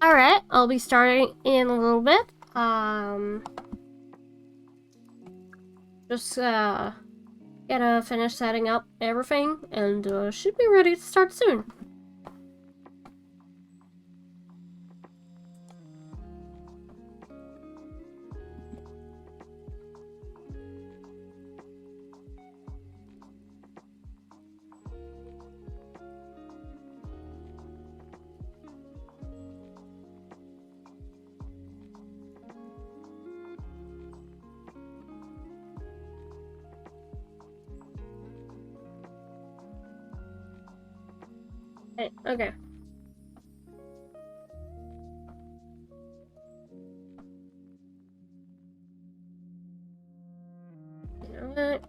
Alright, I'll be starting in a little bit. Just gotta finish setting up everything and should be ready to start soon. Okay. You know what?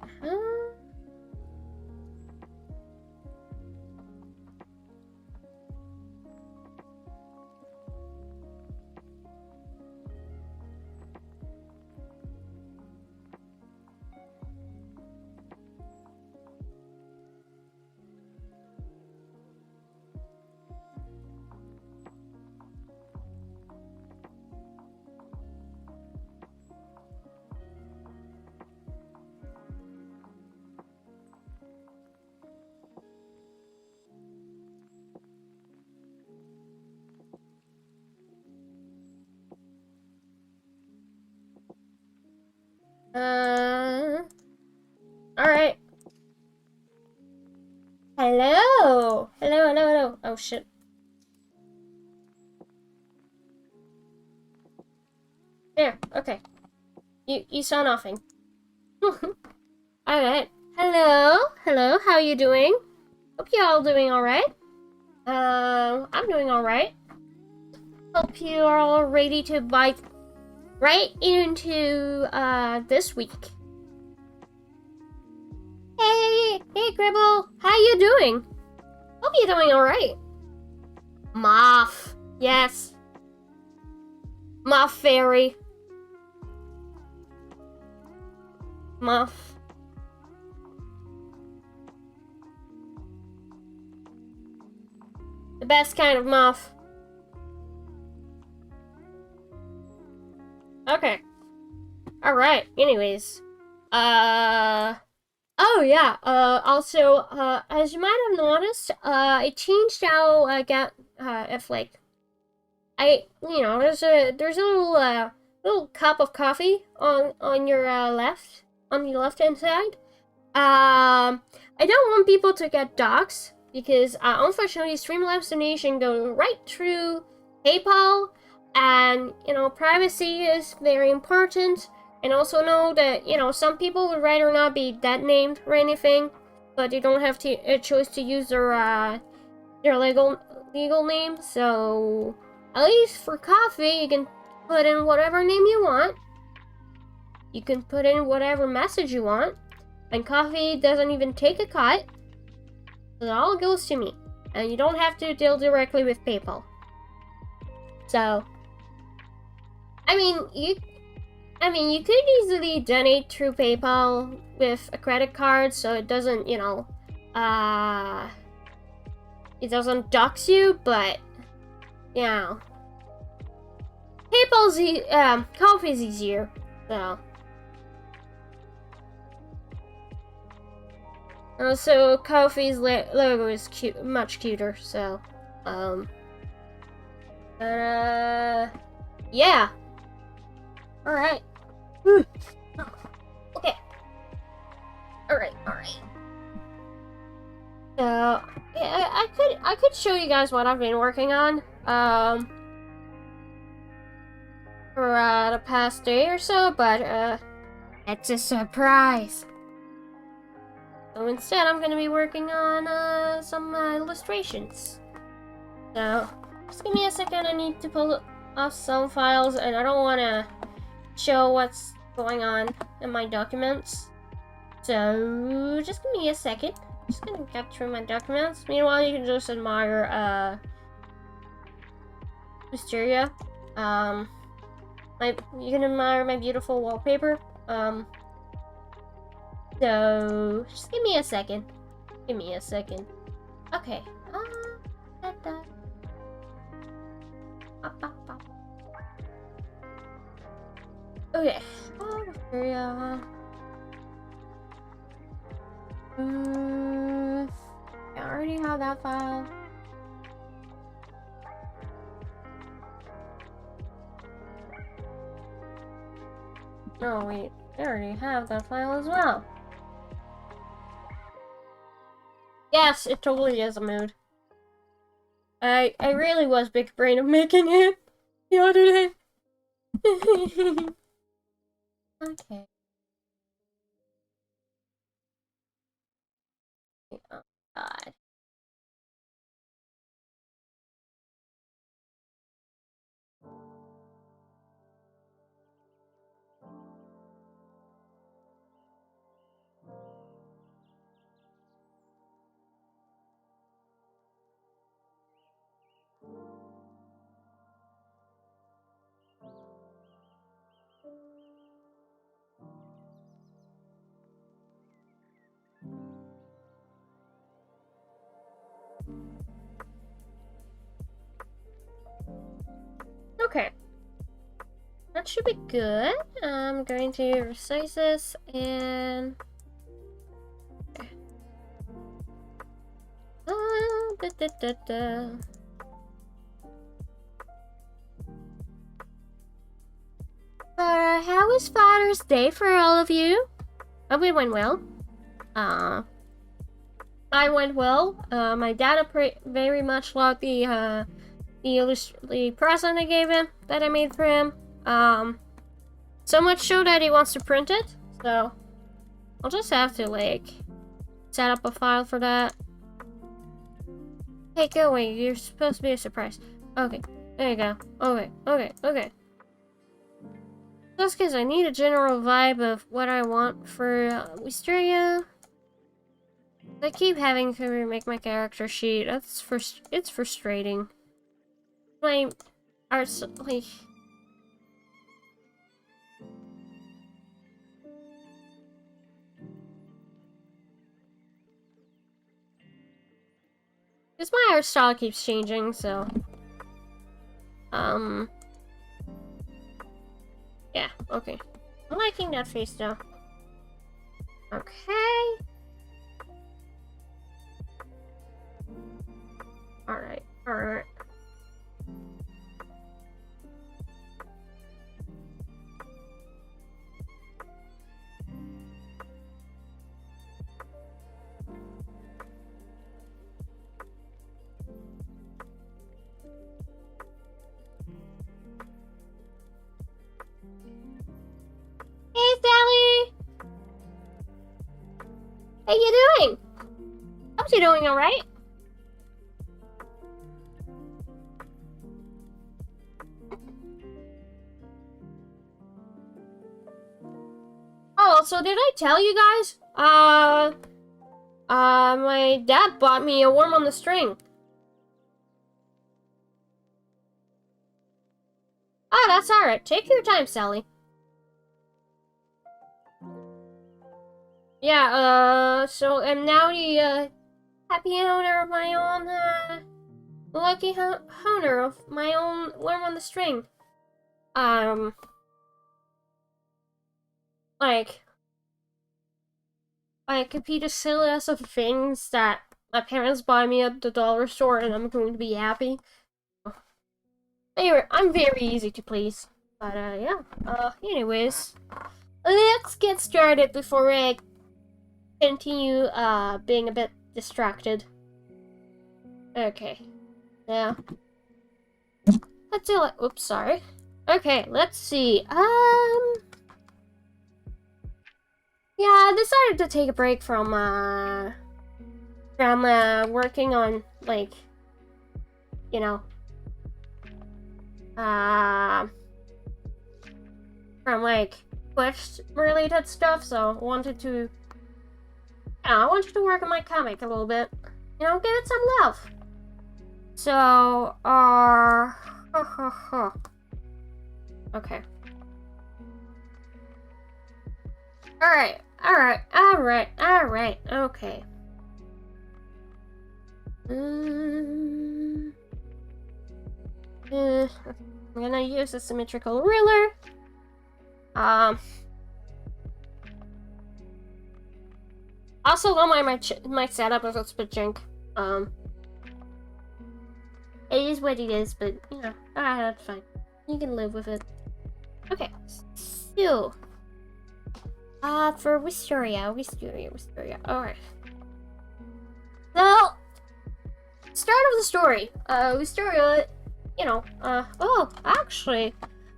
Alright. Hello! Hello. Oh shit. There, okay. You saw nothing. Alright. Hello, how you doing? Hope you all doing alright. I'm doing alright. Hope you are all ready to bite right into this week. Hey Gribble, how you doing? Hope you're doing alright. Moth, yes. Moth fairy. Moth. The best kind of moth. Okay. Alright, anyways. Oh yeah, also, as you might have noticed, I changed how I get, if like, there's a little cup of coffee on your, on the left-hand side. I don't want people to get doxxed, because, unfortunately, Streamlabs donation go right through PayPal, and, privacy is very important. And also know that, some people would rather not be dead named or anything, but you don't have to choose to use their legal name. So at least for coffee, you can put in whatever name you want. You can put in whatever message you want, and coffee doesn't even take a cut. It all goes to me, and you don't have to deal directly with PayPal. So, you could easily donate through PayPal with a credit card, so it doesn't, it doesn't dox you, but, PayPal's, coffee's easier, so. Also, coffee's logo is much cuter, so, yeah. Alright. Okay. Alright. So, yeah, I could show you guys what I've been working on, for, the past day or so, but, it's a surprise. So instead, I'm gonna be working on, some, illustrations. So, just give me a second, I need to pull off some files, and I don't wanna show what's going on in my documents. So just give me a second. Just gonna get through my documents. Meanwhile, you can just admire Wisteria. You can admire my beautiful wallpaper. So just give me a second. Okay. Okay. Yeah. I already have that file. Oh wait, I already have that file as well. Yes, it totally is a mood. I really was big brain of making it the other day. Okay. Oh God. Okay. That should be good. I'm going to resize this and da, da, da, da. How was Father's Day for all of you? Hope it went well. I went well. My dad very much loved the present I gave him that I made for him. So much so that he wants to print it. So I'll just have to like set up a file for that. Hey, go away. You're supposed to be a surprise. Okay, there you go. Okay. Just because I need a general vibe of what I want for Wisteria. I keep having to remake my character sheet. It's frustrating. My art's like... Because my art style keeps changing, so... Yeah, okay. I'm liking that face though. Okay. Alright. Hey, Sally! How you doing? Hope you're doing alright. Oh, so did I tell you guys? My dad bought me a worm on the string. Oh, that's alright. Take your time, Sally. Yeah, so I'm now the, happy owner of my own, lucky owner of my own worm on the string. Like I compete a silly ass of things that my parents buy me at the dollar store and I'm going to be happy. Anyway, I'm very easy to please. But, yeah. Anyways. Let's get started before I continue, being a bit distracted. Okay. Now. Let's do it. Oops, sorry. Okay, let's see. Yeah, I decided to take a break from working on, like, you know, from, like, Twitch-related stuff, so I wanted to work on my comic a little bit. You know, give it some love. So, okay. Alright, okay. I'm gonna use a symmetrical ruler. Also don't mind my setup if it's a bit junk. It is what it is, but you know, that's fine. You can live with it. Okay, so for Wisteria. Alright. So start of the story. Wisteria, you know, oh, actually,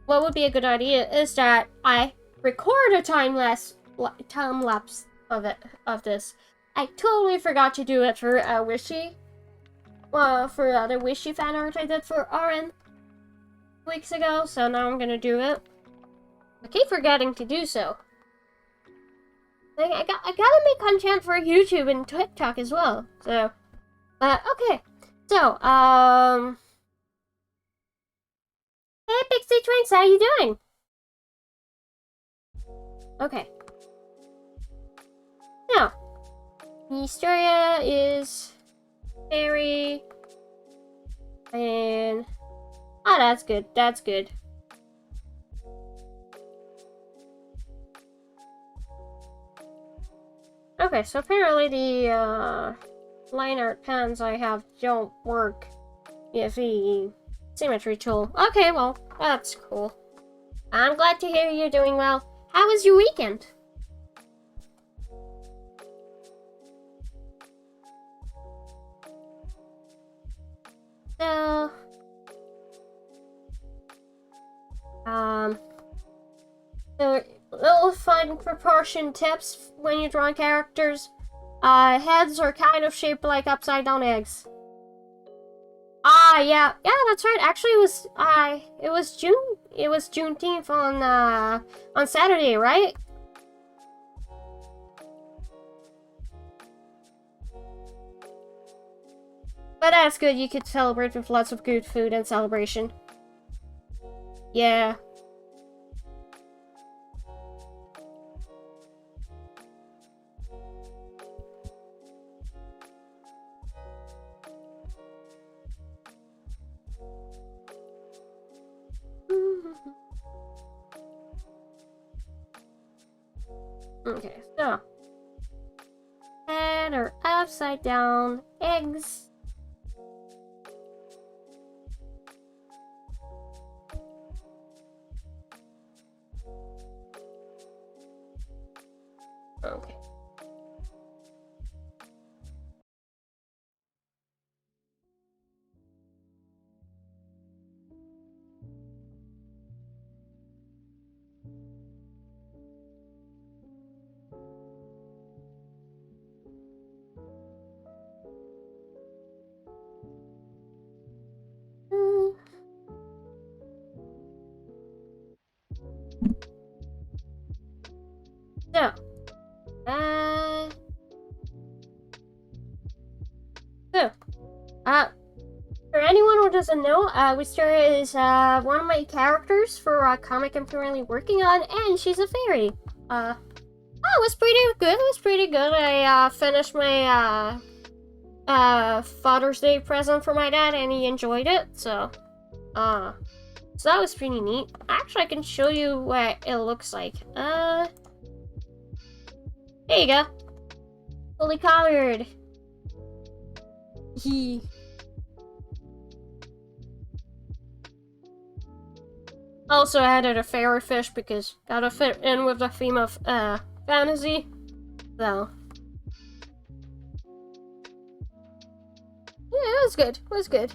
what would be a good idea is that I record a time lapse of this. I totally forgot to do it for Wishy. For the Wishy fan art I did for RN weeks ago, so now I'm gonna do it. I keep forgetting to do so. I gotta make content for YouTube and TikTok as well. So, okay. So, hey Pixie Twinks, how you doing? Okay. Now, Mysteria is fairy, and oh, that's good. That's good. Okay, so apparently the line art pens I have don't work with the symmetry tool. Okay, well, that's cool. I'm glad to hear you're doing well. How was your weekend? So, so little fun proportion tips when you're drawing characters. Heads are kind of shaped like upside down eggs. Yeah, that's right. Actually, it was Juneteenth on Saturday, right? But that's good. You could celebrate with lots of good food and celebration. Yeah. Okay, so head or upside down eggs. Okay. So, for anyone who doesn't know, Wisteria is one of my characters for a comic I'm currently working on, and she's a fairy. Oh, it was pretty good. It was pretty good. I finished my Father's Day present for my dad, and he enjoyed it. So that was pretty neat. Actually, I can show you what it looks like. There you go. Fully colored. He. Also added a fairy fish because gotta fit in with the theme of fantasy. So yeah, it was good. It was good.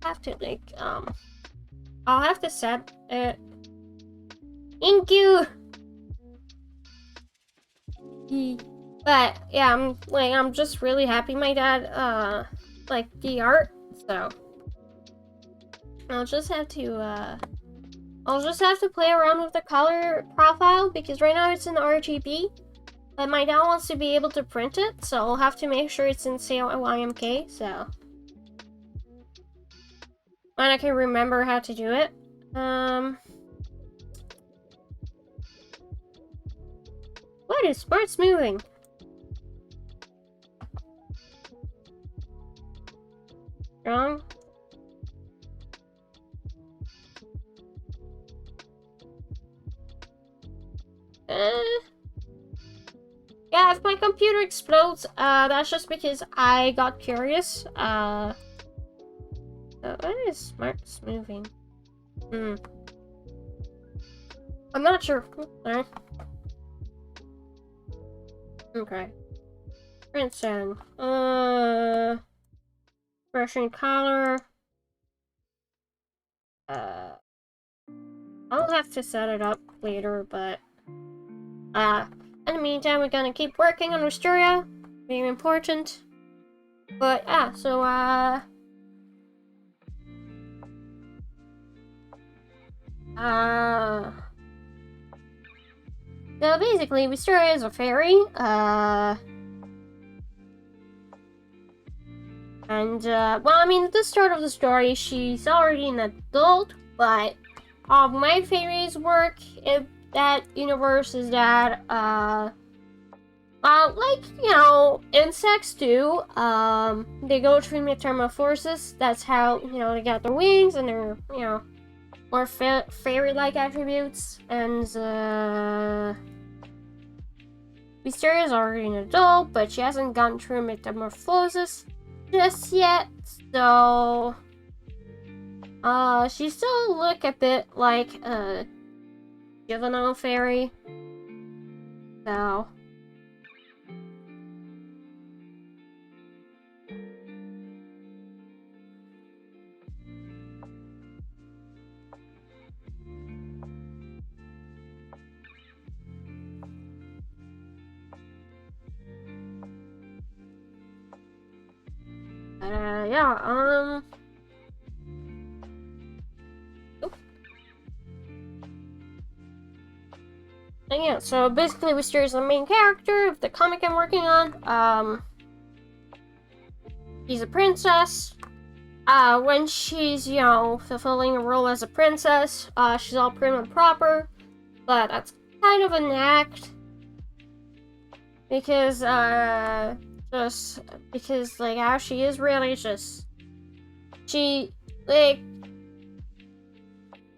Have to like I'll have to set it. Thank you. But yeah, I'm just really happy my dad liked the art, so I'll just have to play around with the color profile because right now it's in RGB, but my dad wants to be able to print it, so I'll have to make sure it's in CYMK, so when I can remember how to do it. What is smart smoothing? Strong. Yeah, if my computer explodes, that's just because I got curious. What is Smart's moving? I'm not sure. Sorry. Okay. Princeton. Brushing color. I'll have to set it up later, but in the meantime, we're gonna keep working on Wisteria. Very important. But yeah, so so basically, Wisteria is a fairy. Well, I mean, at the start of the story, she's already an adult, but my fairies work in that universe is that, like, you know, insects do, they go through metamorphosis. That's how, you know, they got their wings and their, you know, more fairy-like attributes. And, Wisteria is already an adult, but she hasn't gone through metamorphosis just yet, so she still look a bit like a juvenile fairy. So yeah, and yeah, so basically Wisteria is the main character of the comic I'm working on. She's a princess. When she's, you know, fulfilling a role as a princess, she's all prim and proper, but that's kind of an act. Because, just because, like, how she is really just, she, like, you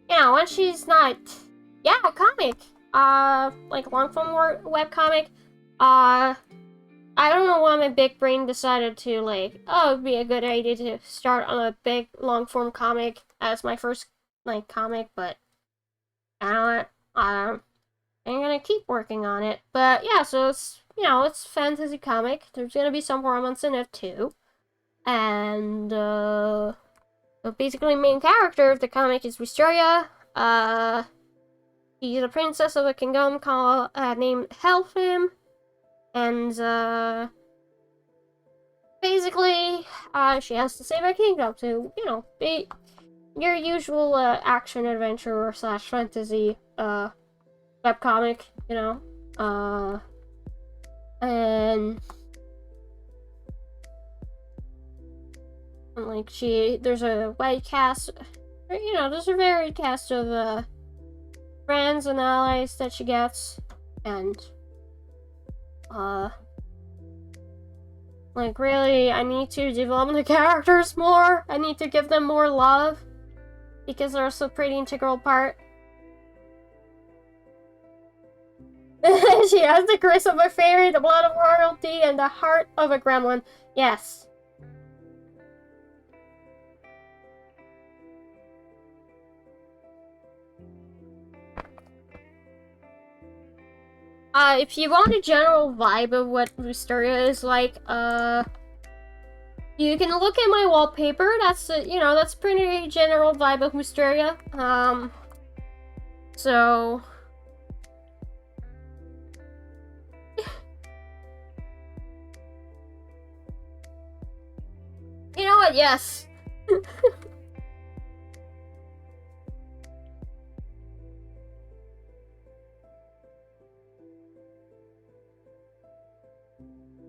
know, when she's not, yeah, comic, like, long-form webcomic, I don't know why my big brain decided to, like, oh, it'd be a good idea to start on a big, long-form comic as my first, like, comic, but, I don't know, I'm gonna keep working on it, but, yeah, so it's, you know, it's fantasy comic. There's gonna be some romance in it too. And so basically main character of the comic is Wisteria. She's a princess of a kingdom called named Helfim. And basically she has to save a kingdom to, you know, be your usual action adventure / fantasy webcomic, you know. And like there's a wide cast, you know, there's a varied cast of friends and allies that she gets, and like really, I need to develop the characters more. I need to give them more love because they're so pretty integral part. She has the grace of a fairy, the blood of royalty, and the heart of a gremlin. Yes. If you want a general vibe of what Wisteria is like, you can look at my wallpaper. That's you know, that's pretty general vibe of Wisteria. So you know what? Yes.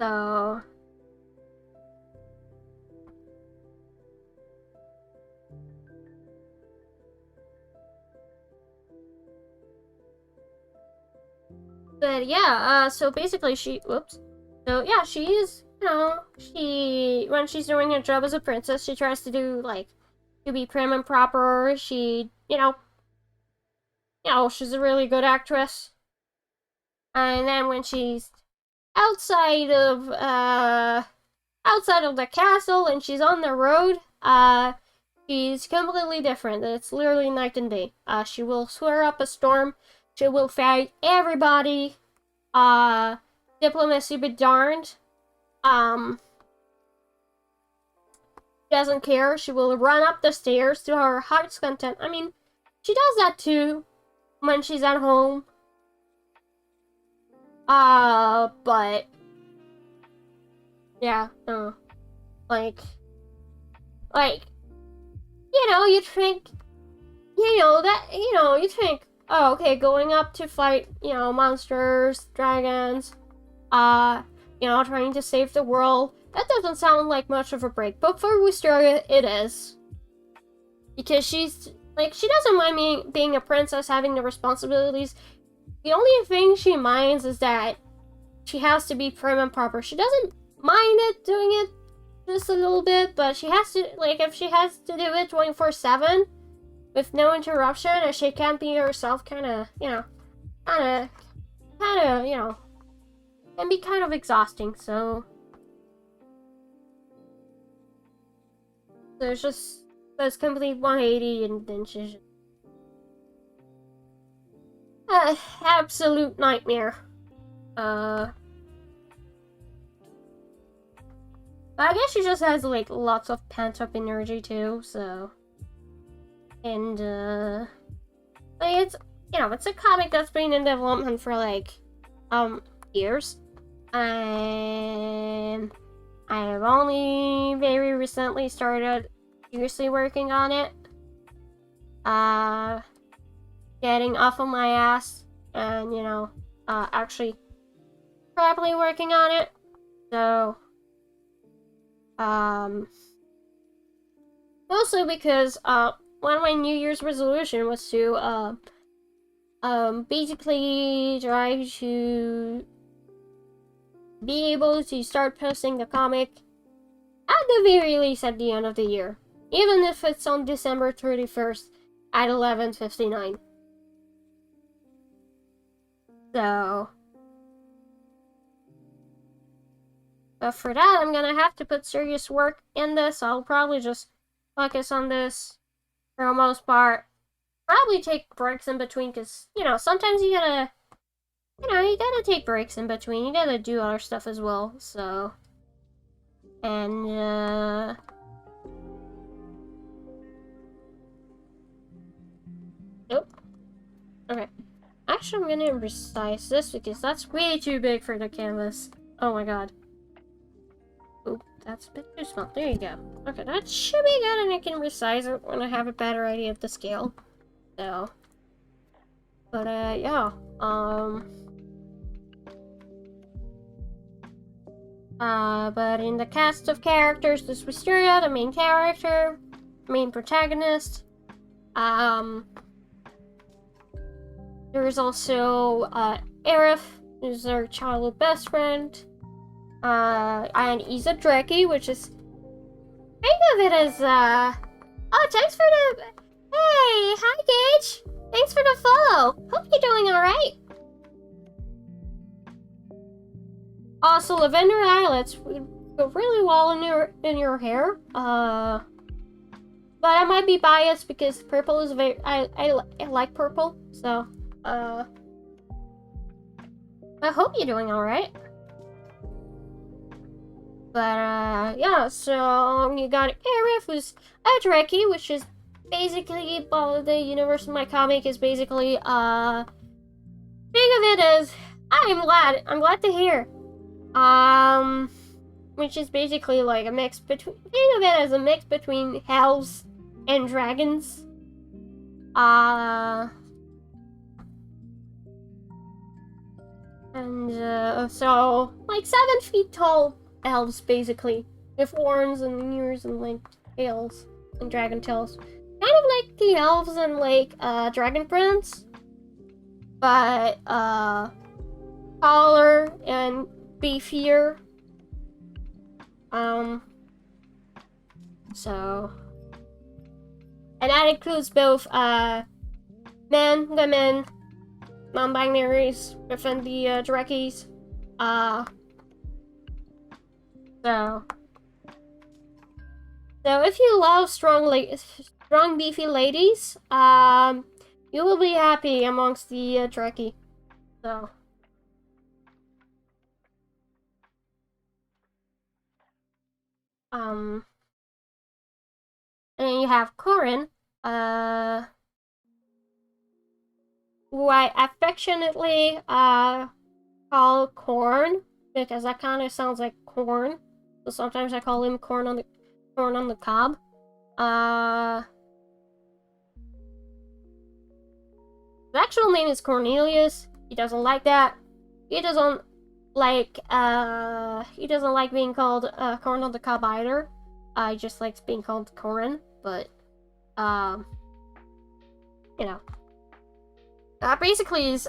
So but yeah, so basically she, whoops. So yeah, she is when she's doing her job as a princess, she tries to do, like, to be prim and proper. She, she's a really good actress. And then when she's outside of the castle and she's on the road, she's completely different. It's literally night and day. She will swear up a storm. She will fight everybody. Diplomacy be darned. Doesn't care. She will run up the stairs to her heart's content. I mean, she does that too when she's at home. But yeah, like, you think, you think, oh, okay, going up to fight, monsters, dragons, trying to save the world. That doesn't sound like much of a break, but for Wisteria, it is. Because she doesn't mind being a princess, having the responsibilities. The only thing she minds is that she has to be prim and proper. She doesn't mind it, doing it just a little bit, but she has to, if she has to do it 24/7 with no interruption, and she can't be herself, can be kind of exhausting, so there's just this complete 180, and then she's just absolute nightmare. But I guess she just has, lots of pent-up energy, too, so... And, it's, it's a comic that's been in development for, years. And I have only very recently started seriously working on it. Getting off of my ass and, actually properly working on it. So, mostly because, one of my New Year's resolution was to, basically try to be able to start posting the comic at the very least at the end of the year. Even if it's on December 31st at 11:59. So... But for that, I'm gonna have to put serious work in this. I'll probably just focus on this for the most part. Probably take breaks in between, because, sometimes you gotta take breaks in between. You gotta do other stuff as well, so... And, Nope. Okay. Actually, I'm gonna resize this, because that's way too big for the canvas. Oh my god. Oop, that's a bit too small. There you go. Okay, that should be good, and I can resize it when I have a better idea of the scale. So... But, yeah. But in the cast of characters, there's Wisteria, the main character, main protagonist. There's also, Aerith, who's our childhood best friend. And Isa Dreki, which is... Think of it as, Oh, thanks for the... Hey, hi, Gage! Thanks for the follow! Hope you're doing alright! Also, lavender eyelets would go really well in your hair. But I might be biased because purple is very... I like purple, so... I hope you're doing alright. But, yeah, so you got Aerith, who's a Dreki, which is basically, well, the universe of my comic is basically, think of it as, I'm glad to hear. Which is basically like a mix between, think of it as a mix between elves and dragons. So, like 7 feet tall elves, basically, with horns and ears and, like, tails and dragon tails. Kind of like the elves and, like, Dragon Prince, but, taller and beefier. So, and that includes both men, women, non-binaries within the Drekkies. So if you love strong beefy ladies, you will be happy amongst the Trekkie. So. And then you have Corin, who I affectionately call Corn, because that kind of sounds like corn. So sometimes I call him corn on the cob. His actual name is Cornelius. He doesn't like that. He doesn't like being called corn on the cob either. He just likes being called Corin, but you know. Basically he's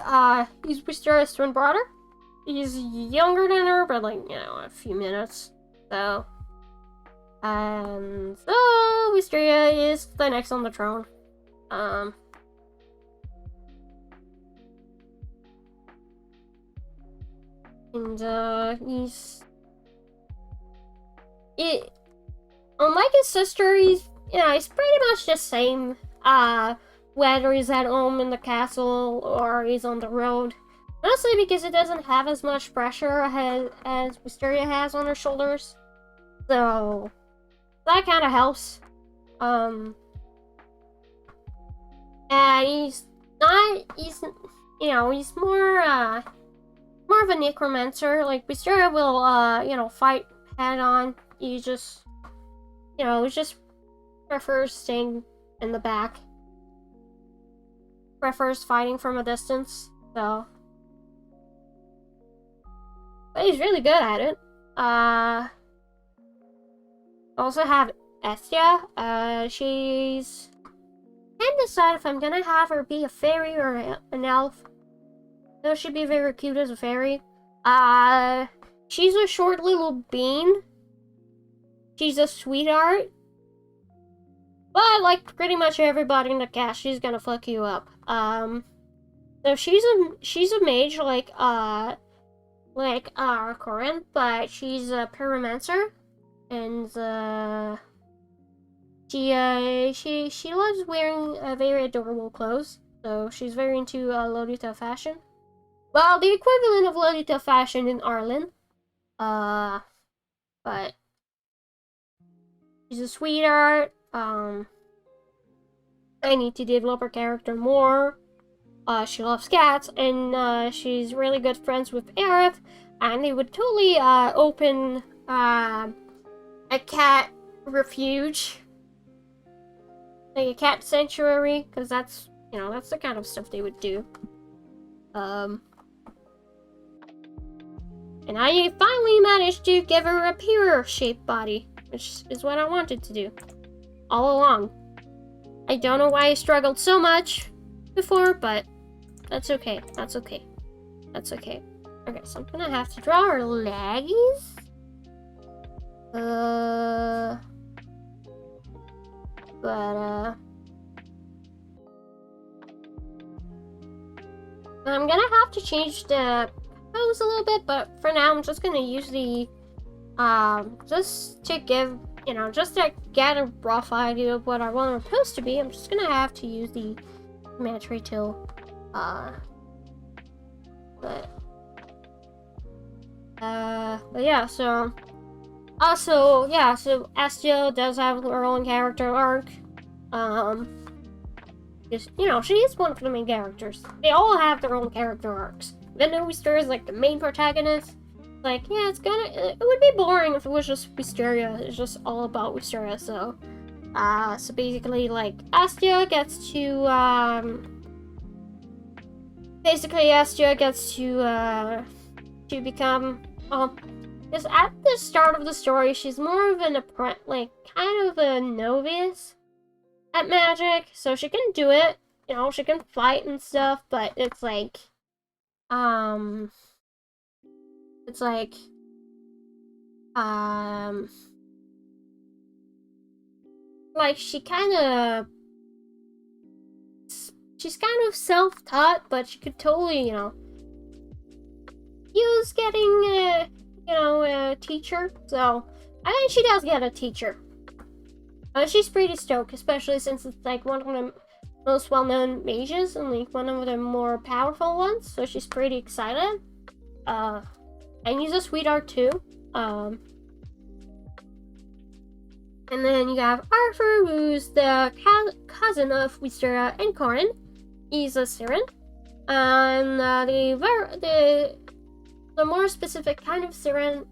Wisteria's twin brother. He's younger than her, but like, you know, a few minutes. So and so Wisteria is the next on the throne. And unlike his sister, he's pretty much the same, whether he's at home in the castle or he's on the road. Mostly because it doesn't have as much pressure as Wisteria has on her shoulders. So that kind of helps. And he's more of a necromancer. Like, Wisteria will, fight head on. He just prefers staying in the back. Prefers fighting from a distance, so. But he's really good at it. Also have Estia. She's... can't decide if I'm gonna have her be a fairy or an elf. Though she'd be very cute as a fairy. She's a short little bean. She's a sweetheart. But like pretty much everybody in the cast, she's gonna fuck you up. So she's a mage like Corin, but she's a pyromancer, and she loves wearing very adorable clothes. So she's very into Lolita fashion. Well, the equivalent of Lolita fashion in Arlen. But she's a sweetheart. I need to develop her character more. She loves cats, and she's really good friends with Aerith, and they would totally open a cat refuge, like a cat sanctuary, because that's the kind of stuff they would do. And I finally managed to give her a pear-shaped body, which is what I wanted to do all along. I don't know why I struggled so much before, but that's okay. That's okay. That's okay. Okay, so I'm gonna have to draw her leggies. I'm gonna have to change the pose a little bit, but for now I'm just gonna use the just to give just to get a rough idea of what I want her pose to be. I'm just gonna have to use the Mantry tool. But yeah, so also, yeah, so Astia does have her own character arc. Just, she is one of the main characters. They all have their own character arcs. Even though Wisteria is like the main protagonist, like, yeah, it would be boring if it was just Wisteria. It's just all about Wisteria. So so basically, like, Astia gets to become, because at the start of the story, she's more of an kind of a novice at magic, so she can do it, she can fight and stuff, but it's like, like she's kind of self-taught, but she could totally, use getting a teacher. So I think she does get a teacher. She's pretty stoked, especially since it's like one of the most well-known mages and like one of the more powerful ones. So she's pretty excited. And he's a sweetheart too. And then you have Arthur, who's the cousin of Wisteria and Corin. He's a Siren. And the more specific kind of Siren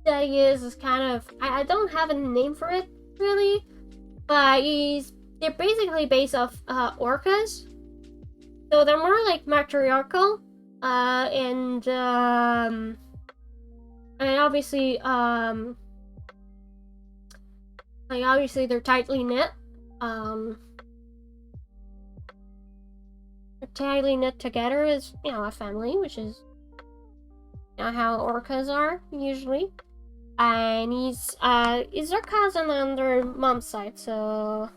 that he is kind of, I don't have a name for it really, but they're basically based off orcas, so they're more like matriarchal, and obviously they're tightly knit. They're tightly knit together as a family, which is how orcas are usually. And he's their cousin on their mom's side, so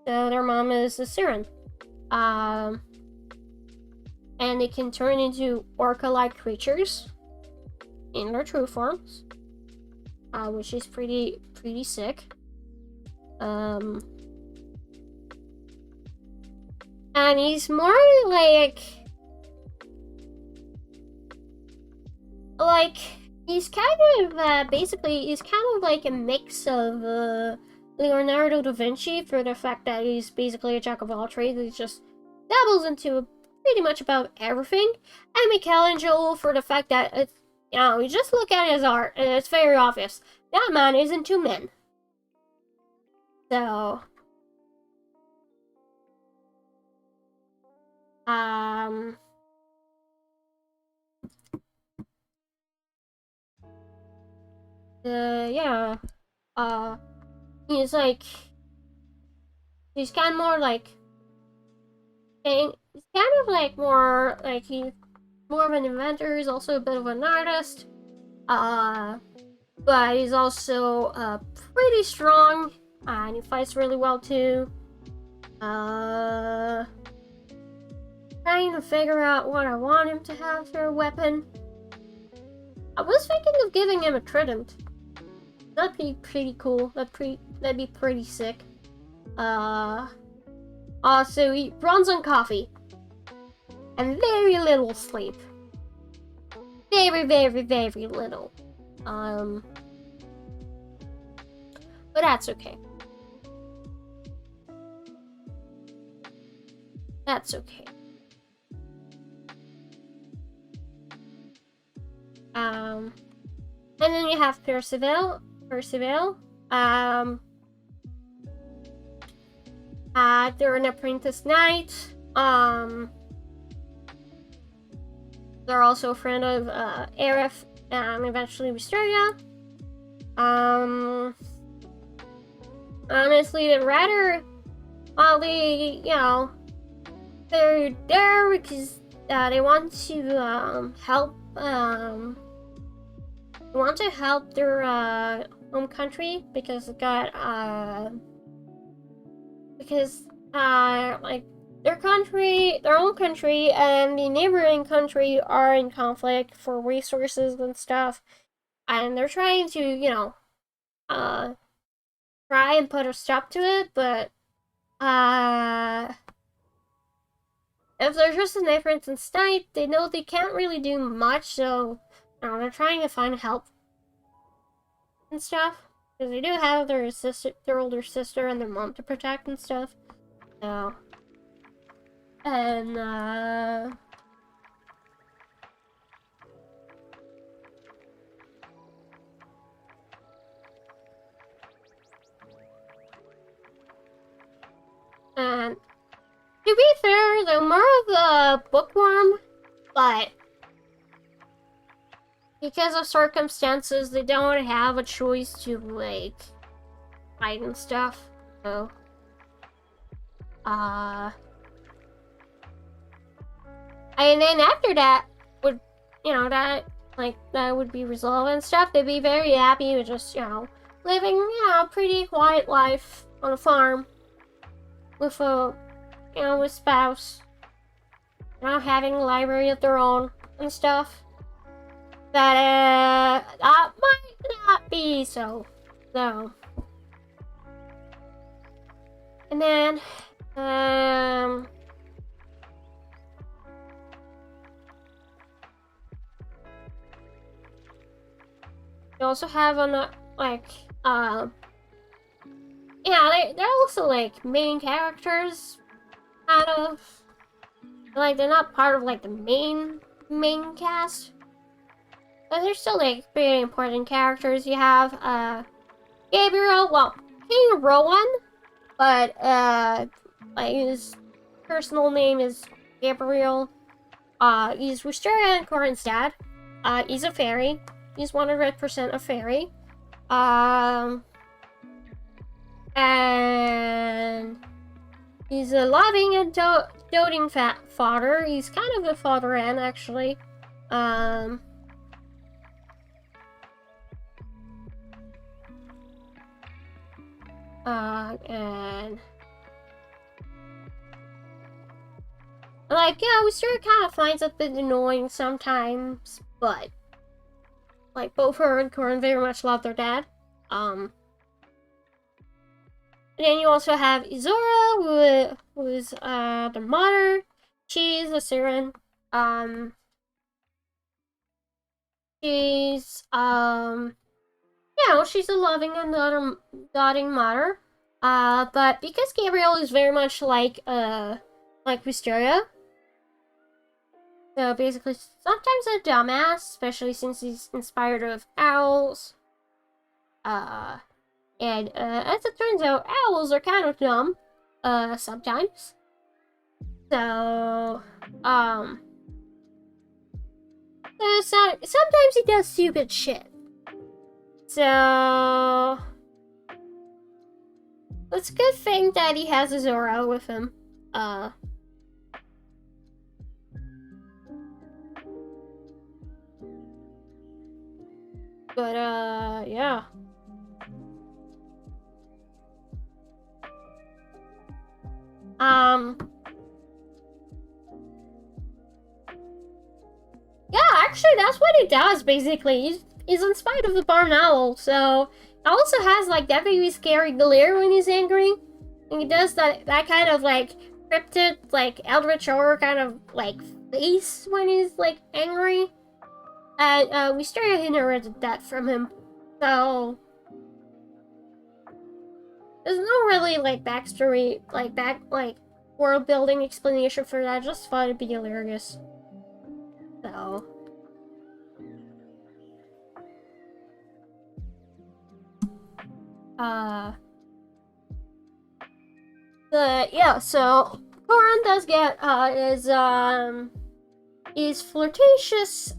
their mom is a Siren. And they can turn into orca-like creatures in their true forms, which is pretty sick. And he's more like he's kind of he's kind of like a mix of Leonardo da Vinci, for the fact that he's basically a jack of all trades. He just dabbles into pretty much about everything. And Michelangelo, for the fact that it's, you just look at his art and it's very obvious that man is into men. So yeah. He's kind of more like, he's kind of like more like he's more of an inventor. He's also a bit of an artist, but he's also pretty strong, and he fights really well too. Trying to figure out what I want him to have for a weapon. I was thinking of giving him a trident. That'd be pretty cool. That'd be pretty sick. Also, he runs on coffee and very little sleep. Very, very, very little. But that's okay. That's okay. And then you have Percival. They're an apprentice knight. They're also a friend of Aerith and eventually Wisteria. Honestly, they're rather, they're there because they want to help. Want to help their home country because it got like their own country and the neighboring country are in conflict for resources and stuff, and they're trying to try and put a stop to it, but if there's just an apprentice knight, they know they can't really do much, so they're trying to find help and stuff, because they do have their older sister and their mom to protect and stuff. So, and to be fair, they're more of a bookworm, but because of circumstances, they don't have a choice to, like, fight and stuff, so, and then after that, that like, that would be resolved and stuff, they'd be very happy with just, living, a pretty quiet life on a farm with a, with spouse, having a library of their own and stuff. That might not be so. So. And then, you also have they're also like main characters, kind of. Like, they're not part of like the main cast, but they're still like pretty important characters. You have Gabriel, well, King Rowan, but like his personal name is Gabriel. He's Wisteria and Corin's dad. He's a fairy. He's 100% a fairy. And he's a loving and doting father. He's kind of a father and actually. And like, yeah, we sort of kind of finds it a bit annoying sometimes, but like both her and Corin very much love their dad. And then you also have Izora, who's the mother. She's a Siren. She's she's a loving and doting mother. But because Gabriel is very much like Wisteria, so basically sometimes a dumbass, especially since he's inspired of owls. And as it turns out, owls are kind of dumb, sometimes. So, sometimes he does stupid shit. So, it's a good thing that he has a Zora with him. But, yeah. Yeah, actually, that's what he does, basically. He's in spite of the barn owl, so... He also has, like, that very scary glare when he's angry. And he does that kind of, like, cryptid, like, eldritch horror kind of, like, face when he's, like, angry. And, Wisteria inherited that from him. So... There's no really, like, backstory, like, world-building explanation for that. I just thought it'd be hilarious. So... But, yeah, so... Corin does get, his flirtatious,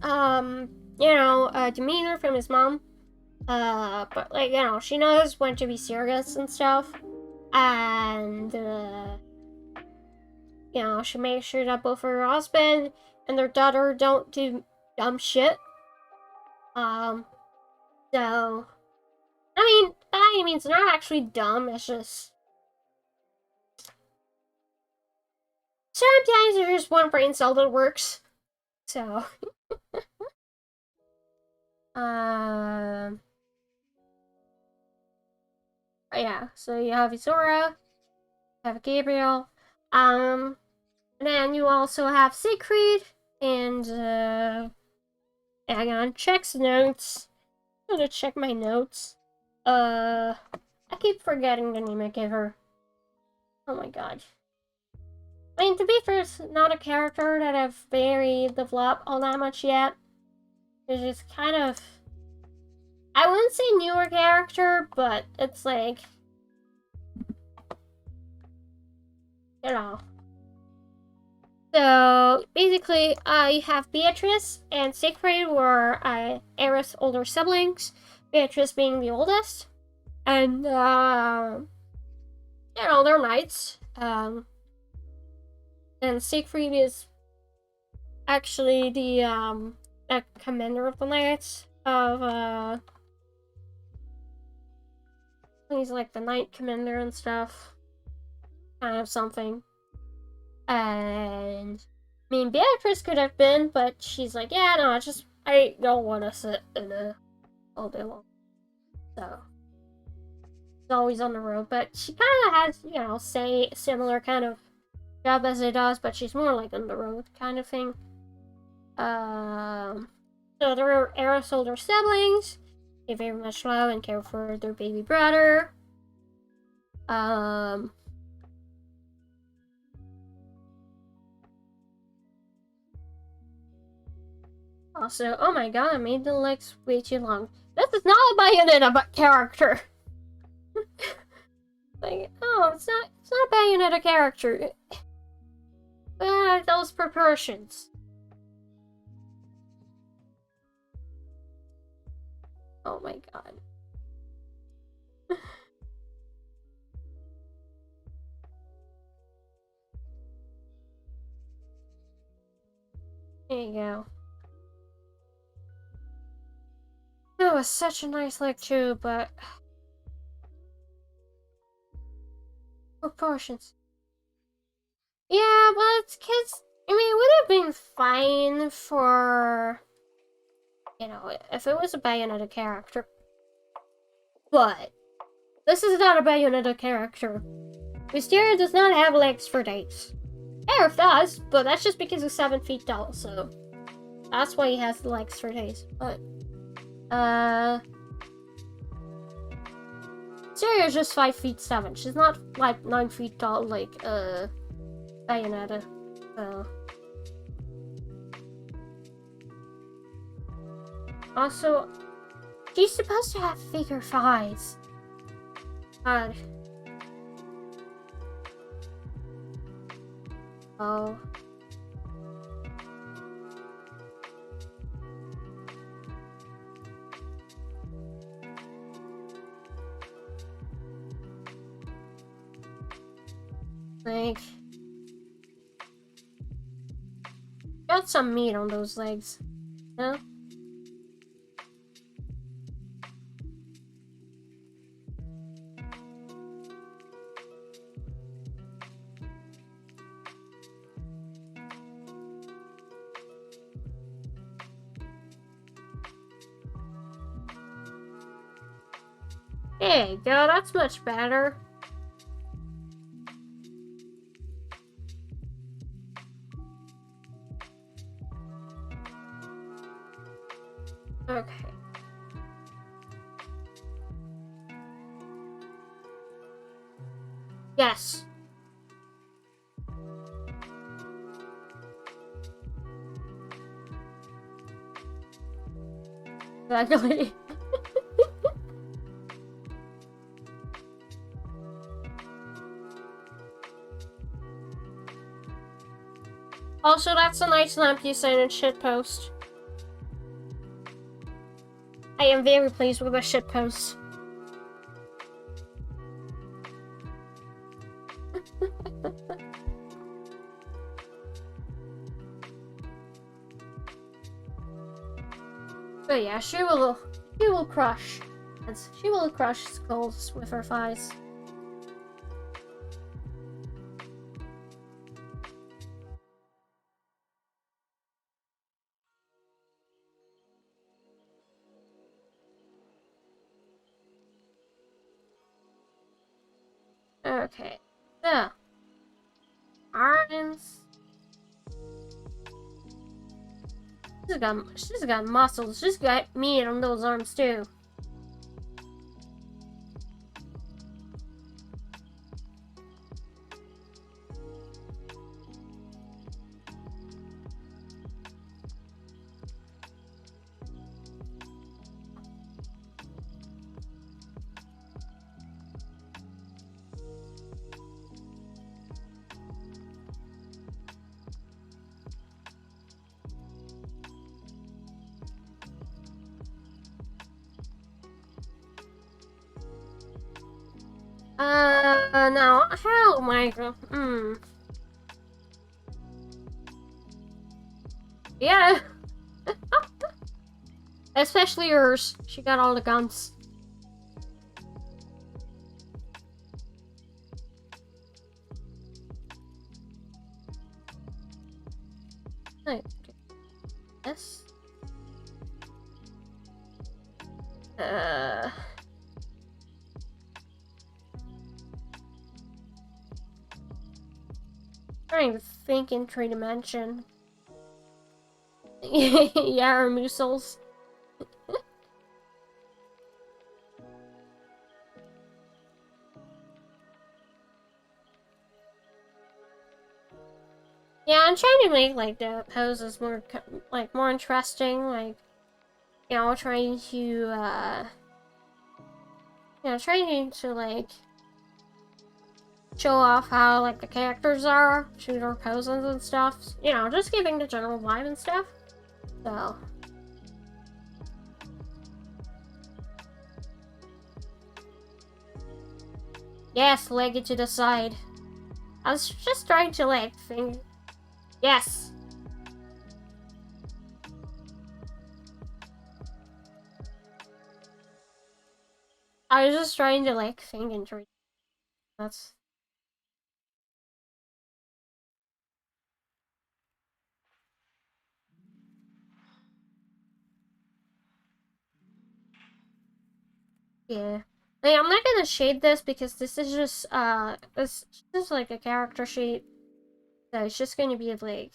demeanor from his mom. But, like, she knows when to be serious and stuff. And, she makes sure that both her husband and their daughter don't do dumb shit. So... I mean, by any means, they're not actually dumb, it's just... Sometimes there's just one brain cell that works. So... yeah, so you have Izora, you have Gabriel, and then you also have Siegfried, and, hang on, checks notes. I'm gonna check my notes. I keep forgetting the name I gave her. Oh my god. I mean, to be fair, it's not a character that I've very developed all that much yet. It's just kind of... I wouldn't say newer character, but it's like... So, basically, you have Beatrice and Siegfried were Aerith's older siblings. Beatrice being the oldest. And, they're knights. And Siegfried is actually the, a commander of the Knights of, he's like the Knight Commander and stuff. Kind of something. And I mean, Beatrice could have been, but she's like, yeah, no, I don't want to sit in a all day long. So she's always on the road, but she kind of has, you know, say similar kind of job as it does, but she's more like on the road kind of thing. So they're Eris older siblings. They very much love and care for their baby brother. Also, oh my god, I made the legs way too long. This is not a Bayonetta character. Like, oh, it's not a Bayonetta character. Those proportions. Oh my god. There you go. That was such a nice leg too, but proportions. Yeah, but it's kids. I mean, it would have been fine for, you know, if it was a Bayonetta character. But this is not a Bayonetta character. Mysterio does not have legs for days. Aerith does, but that's just because he's 7 feet tall, so that's why he has the legs for days. But Mysterio's just 5'7". She's not like 9 feet tall like Bayonetta. So also, she's supposed to have bigger thighs. God. Oh. Like, got some meat on those legs, no? There you go, that's much better. Okay. Yes. Exactly. Also, that's a nice lamp you sent in shitpost. I am very pleased with the shitpost. But yeah, she will crush. She will crush skulls with her thighs. Okay, so arms. She's got muscles. She's got meat on those arms too. Now, how am I gonna... Yeah. Especially hers. She got all the guns. Like this. Trying to think in three dimension. Yeah, or muscles. Yeah, I'm trying to make like the poses more more interesting, like trying to trying to like show off how like the characters are, shoot their poses and stuff. Just giving the general vibe and stuff. So yes, leg it to the side. I was just trying to like think. Yes. I was just trying to like think and three. That's. Yeah. Like, I'm not gonna shade this because this is just it's just like a character shape. So it's just gonna be like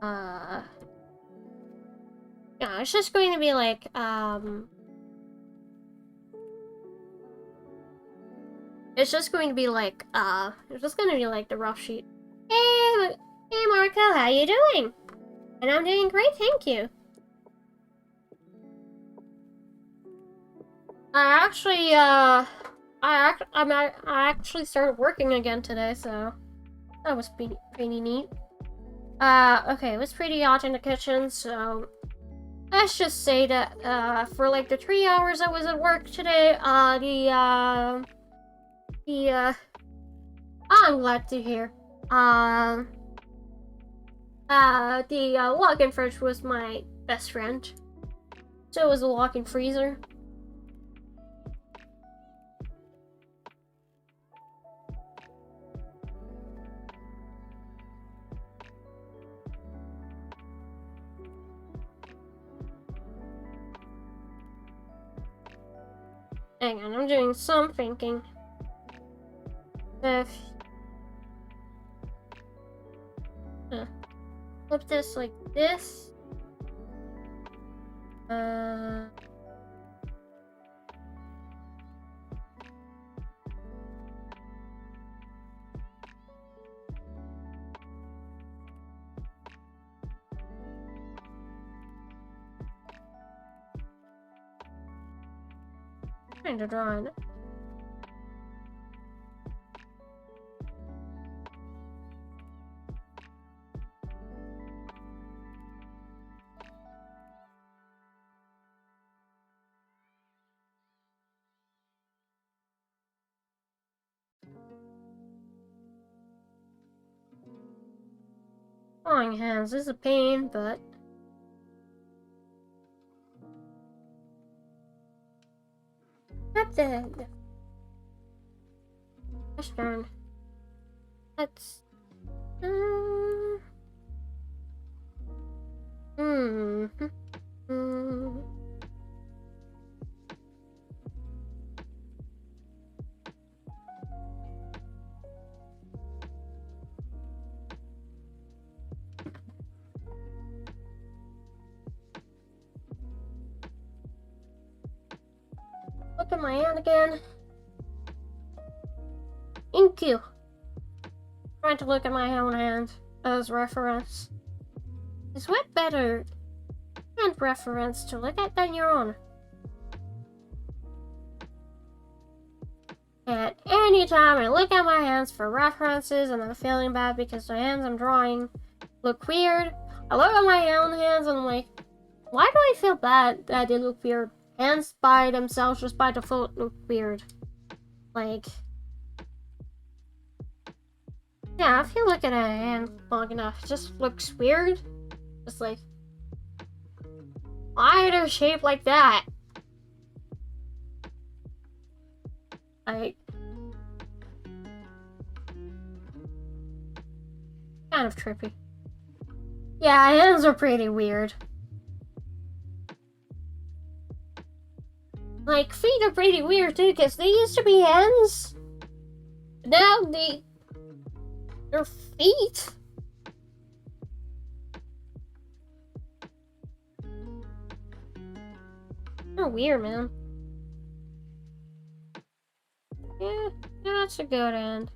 yeah, it's just going to be like it's just going to be like it's just gonna be like the rough sheet. Hey Marco, how you doing? And I'm doing great, thank you. I actually started working again today, so that was pretty neat. Okay, it was pretty hot in the kitchen, so let's just say that for like the 3 hours I was at work today, I'm glad to hear. The walk-in fridge was my best friend. So was the walk-in freezer. Hang on, I'm doing some thinking. Flip this like this. Trying to draw it. Drawing hands is a pain, but Captain. Turn. Let's. Look at my hand again. Thank you. Trying to look at my own hand as reference. Is what better hand reference to look at than your own? At any time I look at my hands for references and I'm feeling bad because the hands I'm drawing look weird, I look at my own hands and I'm like, why do I feel bad that they look weird? Hands by themselves, just by default, look weird. Like, yeah, if you look at a hand long enough, it just looks weird. Just like, Why are they shaped like that? Like, kind of trippy. Yeah, hands are pretty weird. Like, feet are pretty weird too, because they used to be hands. Now they're feet. They're weird, man. Yeah, that's a good end.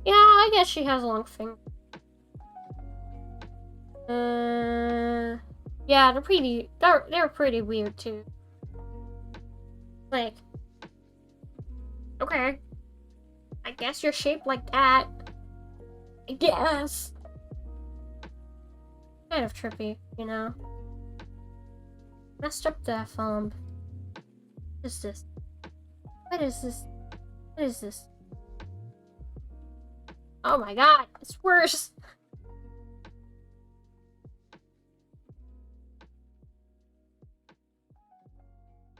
Yeah, I guess she has a long finger. Yeah, they're pretty weird too. Like, okay, I guess you're shaped like that. I guess. Kind of trippy, you know. Messed up the thumb. What is this? What is this? What is this? Oh my god, it's worse.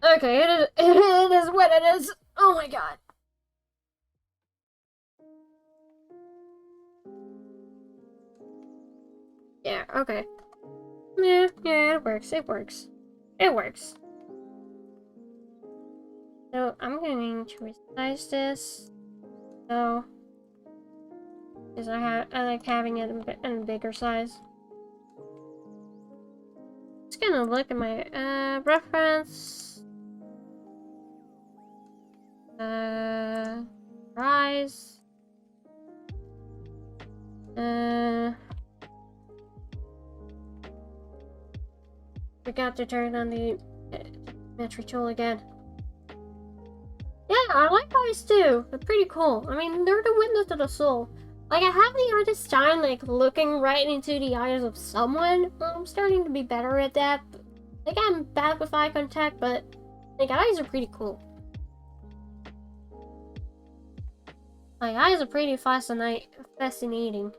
Okay, it is what it is. Oh my god. Yeah, okay. Yeah, it works, it works. It works. So, I'm going to resize this. So, because I like having it in a bigger size. Just gonna look at my, reference. Rise. Forgot to turn on the geometry tool again. Yeah, I like eyes too. They're pretty cool. I mean, they're the window to the soul. Like, I have the hardest time, like, looking right into the eyes of someone. Well, I'm starting to be better at that. Like, I'm bad with eye contact, but, like, eyes are pretty cool. Like, eyes are pretty fascinating.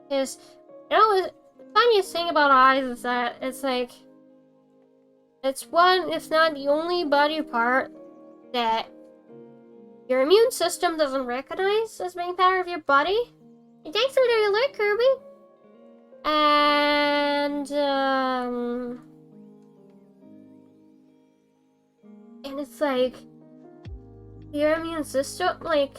Because, you know, the funniest thing about eyes is that it's like, it's one, if not the only body part that your immune system doesn't recognize as being part of your body. And thanks for the alert, Kirby. And it's like, your immune system, like,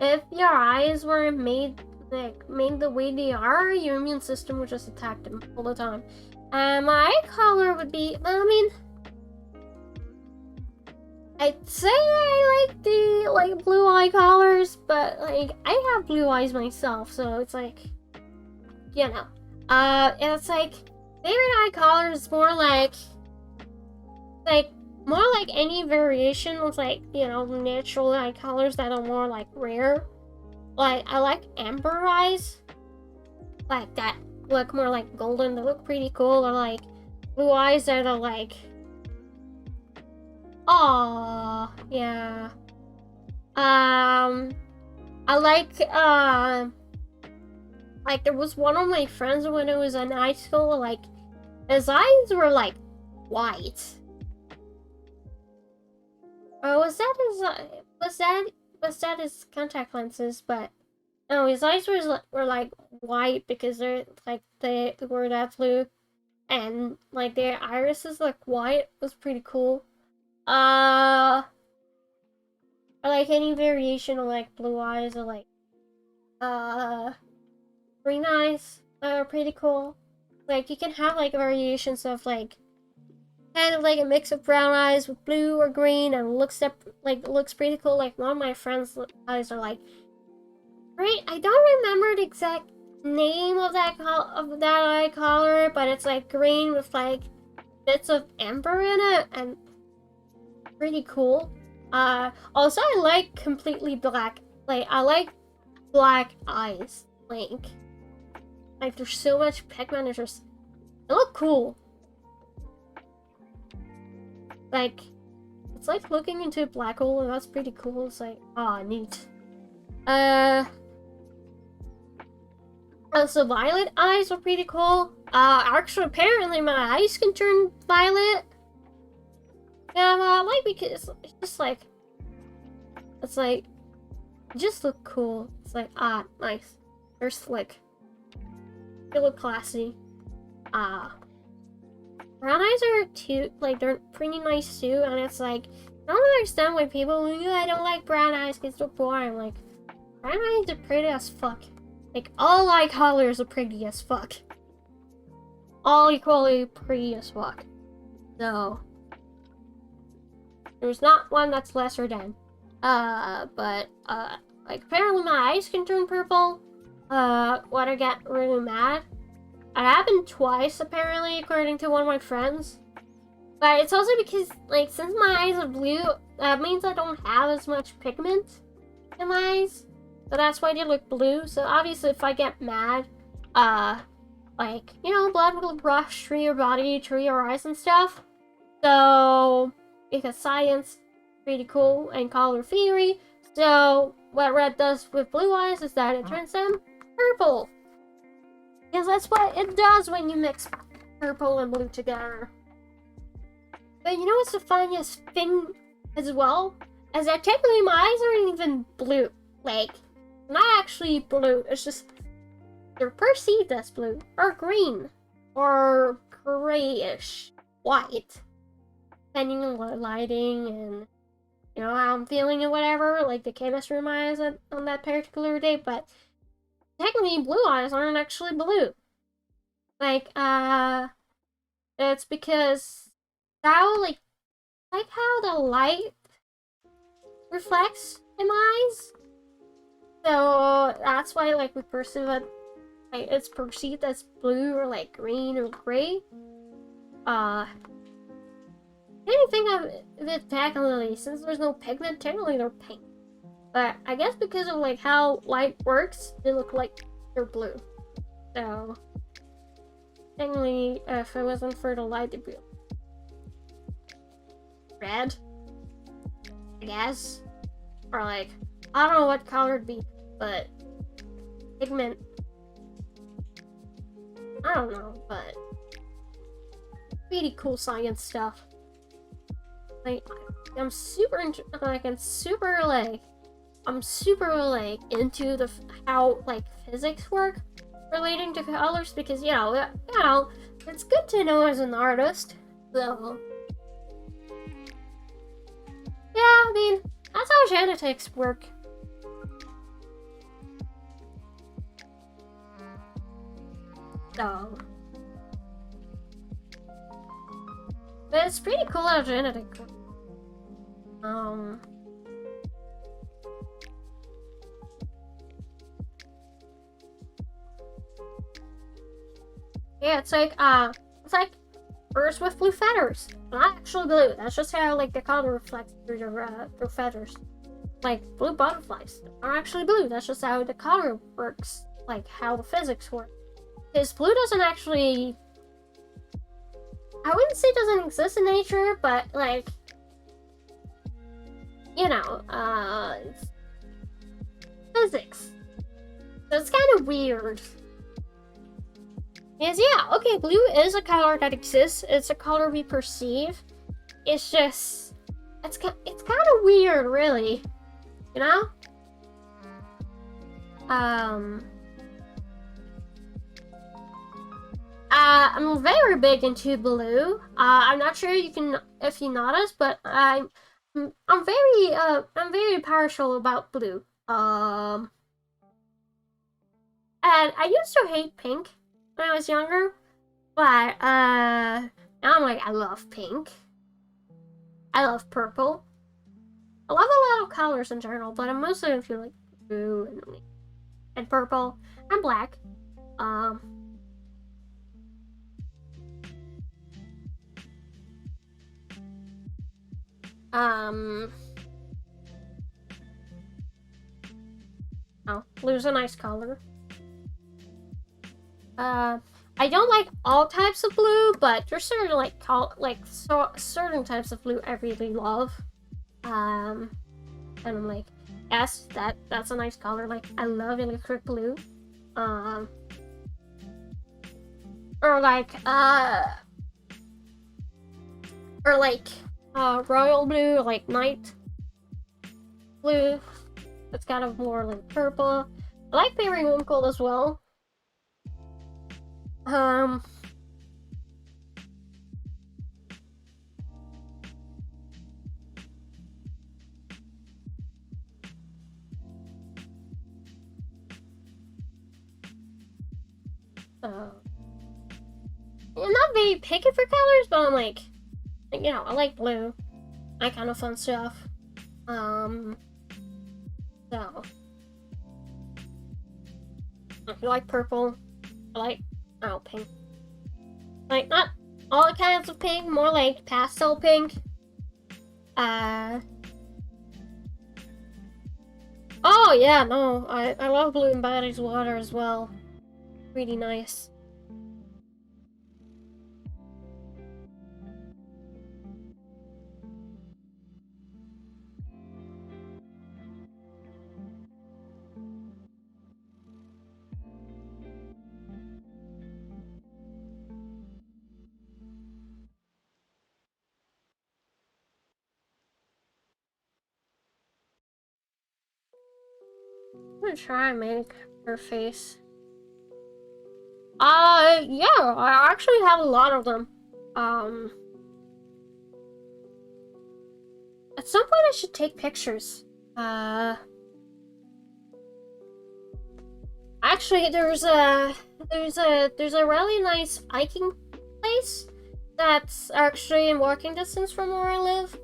if your eyes were made the way they are, your immune system would just attack them all the time. And my eye color would be, I mean, I'd say I like the blue eye colors, but like I have blue eyes myself, so it's like, you know, and it's like favorite eye color is more like any variation of, like, you know, natural eye colors that are more like rare. Like, I like amber eyes, like that look more like golden. They look pretty cool. Or like blue eyes that are like, oh yeah. I like there was one of my friends when I was in high school. Like, his eyes were like white. Or was that his contact lenses? But no, his eyes were like white because they were that blue, and like their irises like white. It was pretty cool. Or like any variation of like blue eyes or like green eyes are pretty cool. Like, you can have like variations of like kind of like a mix of brown eyes with blue or green, and looks pretty cool. Like, one of my friends' eyes are like, right, I don't remember the exact name of that eye color, but it's like green with like bits of amber in it, and pretty cool. Also, I like completely black. Like, I like black eyes. Like there's so much pigment. They look cool. Like, it's like looking into a black hole, and that's pretty cool. It's like, ah, neat. Also, violet eyes are pretty cool. Actually, apparently my eyes can turn violet. And, like, because it's just like, it just look cool. It's like, nice. They're slick. They look classy. Brown eyes are too, like, they're pretty nice too, and it's like, I don't understand why people, I don't like brown eyes because they're boring. Like, brown eyes are pretty as fuck. Like, all eye colors are pretty as fuck. All equally pretty as fuck. So, there's not one that's lesser than. Like, apparently my eyes can turn purple, when I get really mad. It happened twice, apparently, according to one of my friends. But it's also because, like, since my eyes are blue, that means I don't have as much pigment in my eyes. So that's why they look blue. So obviously, if I get mad, like, you know, blood will rush through your body, through your eyes and stuff. So, because science, pretty cool, and color theory. So, what red does with blue eyes is that it turns them purple. Because that's what it does when you mix purple and blue together. But you know what's the funniest thing as well? Is that technically my eyes aren't even blue. Like, not actually blue. It's just, they're perceived as blue. Or green. Or grayish. White. Depending on what lighting and, you know, how I'm feeling and whatever. Like the chemistry in my eyes on that particular day. But technically, blue eyes aren't actually blue. Like, it's because how, like how the light reflects in my eyes. So that's why, like, we perceive it, like, it's perceived as blue or like green or gray. Anything of it technically, since there's no pigment, technically they're pink. But I guess because of like how light works, they look like they're blue. So technically, if it wasn't for the light, it'd be red, I guess. Or like, I don't know what color it'd be, but pigment, I don't know, but pretty cool science stuff. Like, I'm super into the how like physics work relating to colors, because you know it's good to know as an artist. So yeah, I mean, that's how genetics work. So, but it's pretty cool how genetics work. Yeah, it's like birds with blue feathers. Not actually blue. That's just how like the color reflects through their feathers. Like blue butterflies are actually blue. That's just how the color works. Like how the physics work. Because blue doesn't actually, I wouldn't say doesn't exist in nature, but like, you know, it's physics. So it's kind of weird. Because yeah, okay, blue is a color that exists. It's a color we perceive. It's just, it's kind of weird, really. You know? I'm very big into blue. I'm not sure if you notice, but I'm very partial about blue. And I used to hate pink when I was younger, but now I'm like, I love pink. I love purple. I love a lot of colors in general, but I'm mostly into like blue and purple and black. Oh, blue's a nice color. I don't like all types of blue, but there's certain certain types of blue I really love. And I'm like, yes, that's a nice color. Like, I love electric blue. Or or like royal blue, or like night blue. It's kind of more like purple. I like periwinkle as well. I'm not very picky for colors, but I'm like, you know, I like blue. That kind of fun stuff. So if you like purple, I like pink. Like not all kinds of pink, more like pastel pink. Oh yeah, no, I love blue in body's water as well. Really nice. I'm gonna try and make her face. Yeah, I actually have a lot of them. At some point I should take pictures. Actually, there's a really nice hiking place that's actually in walking distance from where I live.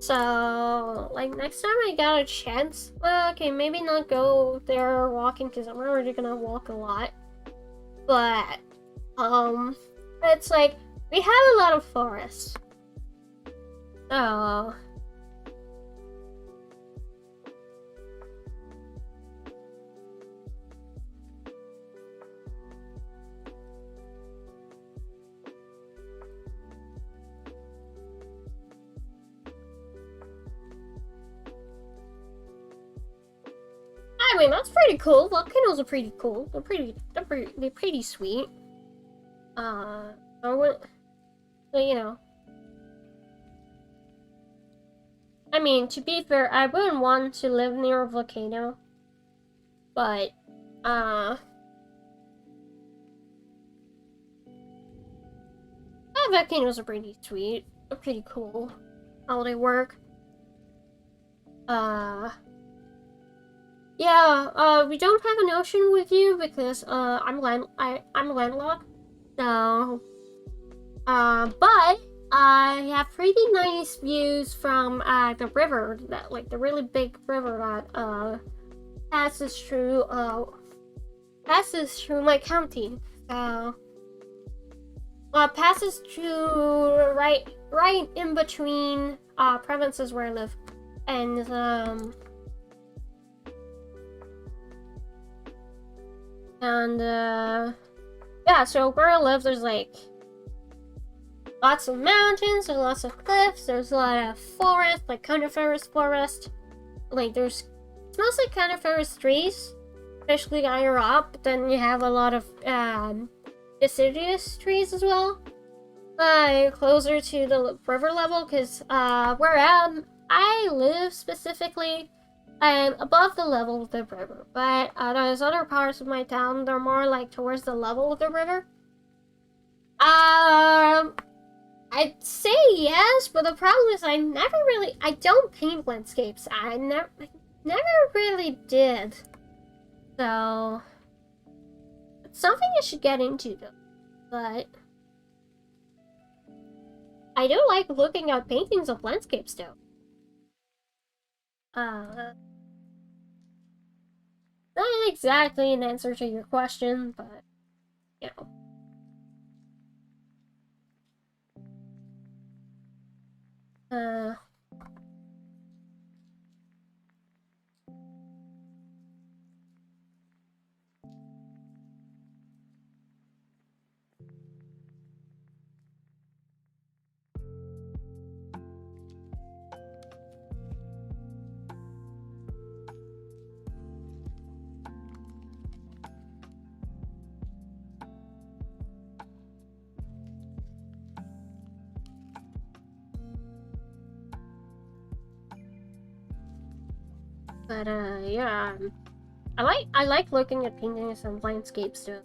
So, like, next time I got a chance, well, okay, maybe not go there walking because I'm already gonna walk a lot. But, it's like, we have a lot of forest. Oh. I mean, that's pretty cool. Volcanoes are pretty cool. They're pretty sweet. I would, you know. I mean, to be fair, I wouldn't want to live near a volcano. But, volcanoes are pretty sweet. They're pretty cool. How they work. Yeah, we don't have an ocean with you because, I'm landlocked. So, but I have pretty nice views from, the river, that, like, the really big river that, passes through my county. Passes through right in between, provinces where I live. And, yeah, so where I live, there's, like, lots of mountains, there's lots of cliffs, there's a lot of forest, like coniferous forest. Like, it's mostly coniferous trees, especially higher up, but then you have a lot of, deciduous trees as well. Closer to the river level, because, where I live specifically, I'm above the level of the river, but there's other parts of my town that are more like towards the level of the river. I'd say yes, but the problem is I don't paint landscapes. I never really did. So, it's something I should get into though, but I do like looking at paintings of landscapes though. Not exactly an answer to your question, but, you know. But yeah, I like looking at paintings and landscapes too.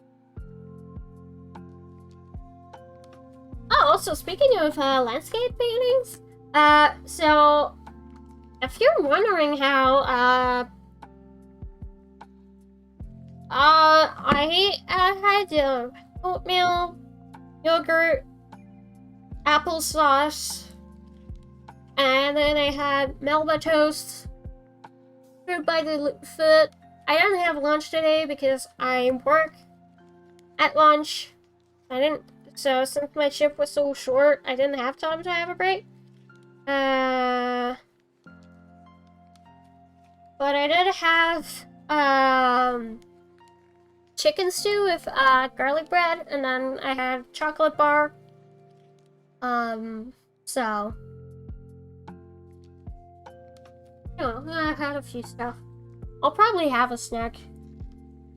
Oh, also speaking of landscape paintings, so if you're wondering how I had oatmeal, yogurt, applesauce, and then I had Melba toast, fruit by the foot. I didn't have lunch today because I work at lunch. So since my shift was so short, I didn't have time to have a break. But I did have, chicken stew with, garlic bread, and then I had chocolate bar. So, you know, I had a few stuff. I'll probably have a snack,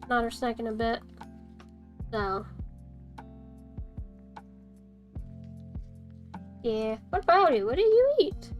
another snack in a bit. So, yeah. What about you? What did you eat?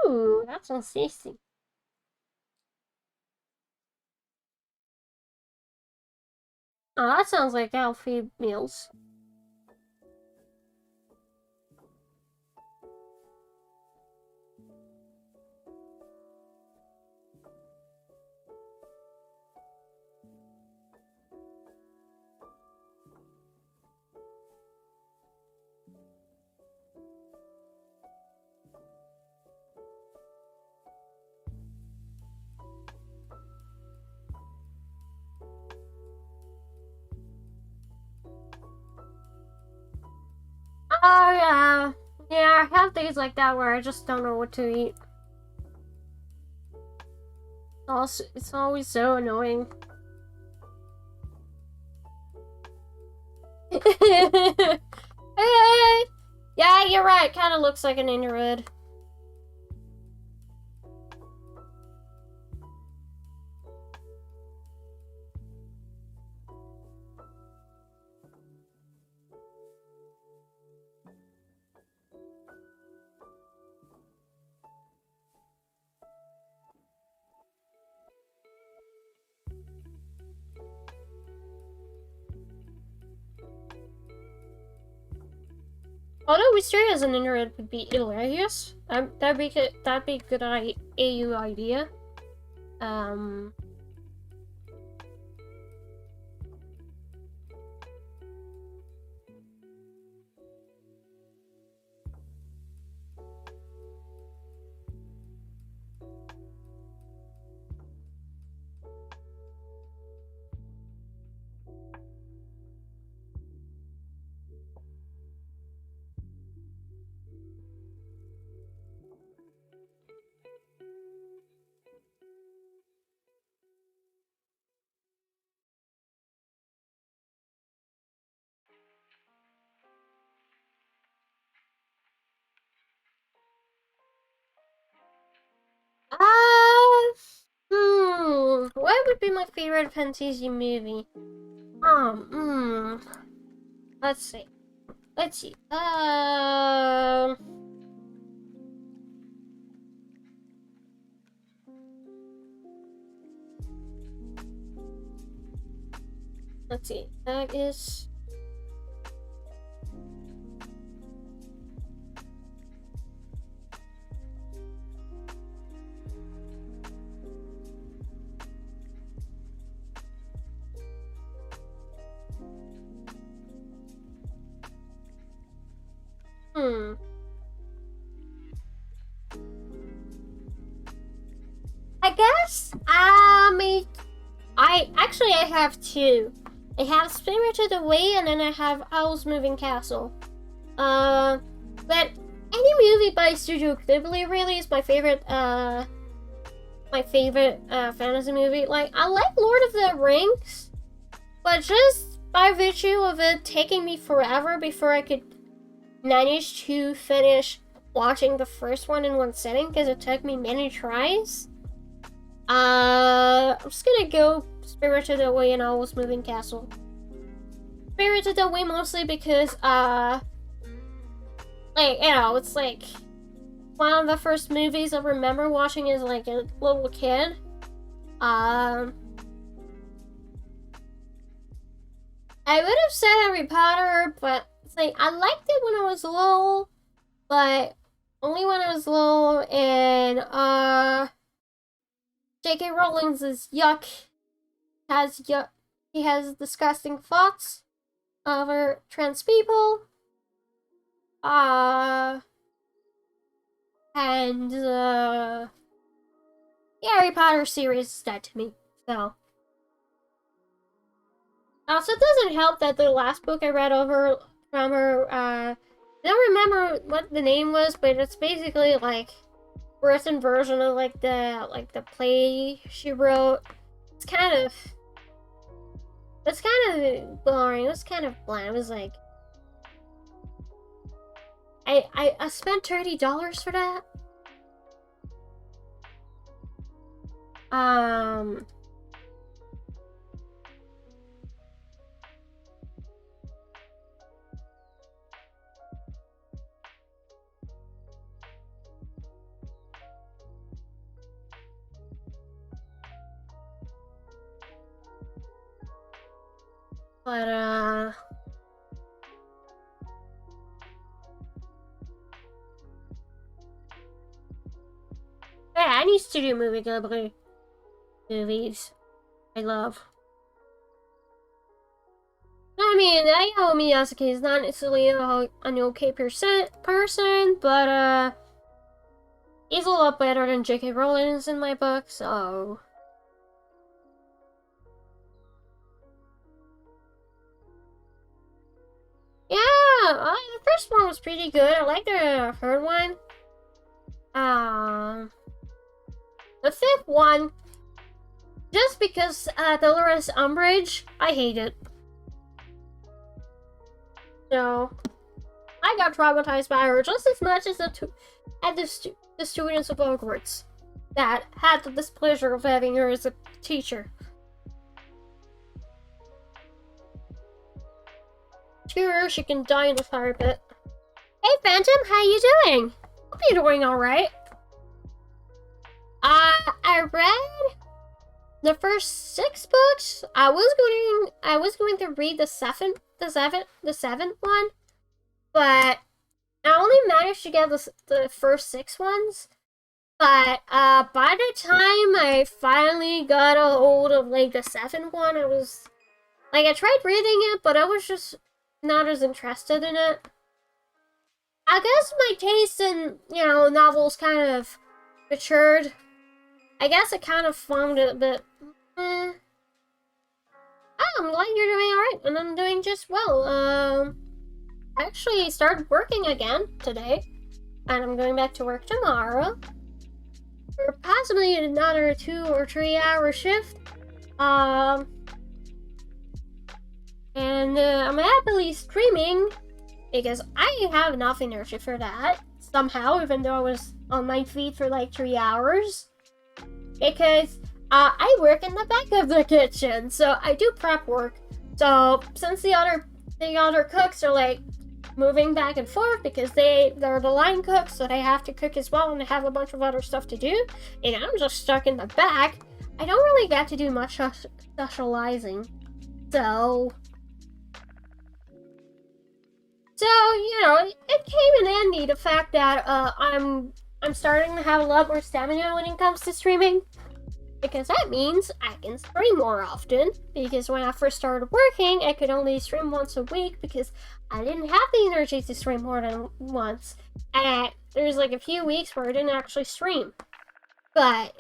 Ooh, that sounds tasty. Oh, that sounds like healthy meals. Oh, yeah. Yeah, I have days like that where I just don't know what to eat. Also, it's always so annoying. Yeah, you're right. Kind of looks like an Inuit. Although Wisteria as an Inuit would be hilarious. That'd be a good AU idea. What would be my favorite fantasy movie? Let's see. Let's see. Let's see. That is. I guess, I have two. I have Spirited Away, and then I have Owl's Moving Castle. But any movie by Studio Ghibli really is my favorite, fantasy movie. Like, I like Lord of the Rings, but just by virtue of it taking me forever before I could manage to finish watching the first one in one sitting, because it took me many tries. I'm just gonna go Spirited Away and Owl's Moving Castle. Spirited Away mostly because, it's like one of the first movies I remember watching as like a little kid. I would have said Harry Potter, but it's like I liked it when I was little, but only when I was little, and J.K. Rowling's is yuck. He has disgusting thoughts over trans people. And the Harry Potter series is dead to me, so. Also, it doesn't help that the last book I read over from her, I don't remember what the name was, but it's basically like written version of like the play she wrote. It's kind of boring. It was kind of bland. It was like I spent $30 for that. But yeah, any Studio Ghibli movies I love. I mean, Hayao Miyazaki is not necessarily an okay person, but he's a lot better than J.K. Rowling is in my book, so. Yeah, the first one was pretty good. I like the third one. The fifth one, just because Dolores Umbridge, I hate it. So, I got traumatized by her just as much as the students of Hogwarts that had the displeasure of having her as a teacher. Sure, she can die in the fire pit. Hey Phantom, how you doing? Hope you're doing alright. I read the first 6 books. I was going to read the seventh one, but I only managed to get the first 6 ones. But by the time I finally got a hold of like the 7th one, I was like, I tried reading it, but I was just not as interested in it. I guess my taste in, novels kind of matured. I guess I kind of found it a bit, I'm glad you're doing alright, and I'm doing just well. I actually started working again today, and I'm going back to work tomorrow. For possibly another 2 or 3 hour shift. And I'm happily streaming because I have enough inertia for that somehow, even though I was on my feet for like 3 hours. Because I work in the back of the kitchen, so I do prep work. So since the other cooks are like moving back and forth because they're the line cooks, so they have to cook as well, and they have a bunch of other stuff to do, and I'm just stuck in the back, I don't really get to do much socializing. So it came in handy, the fact that I'm starting to have a lot more stamina when it comes to streaming, because that means I can stream more often. Because when I first started working, I could only stream once a week because I didn't have the energy to stream more than once. And there's like a few weeks where I didn't actually stream. But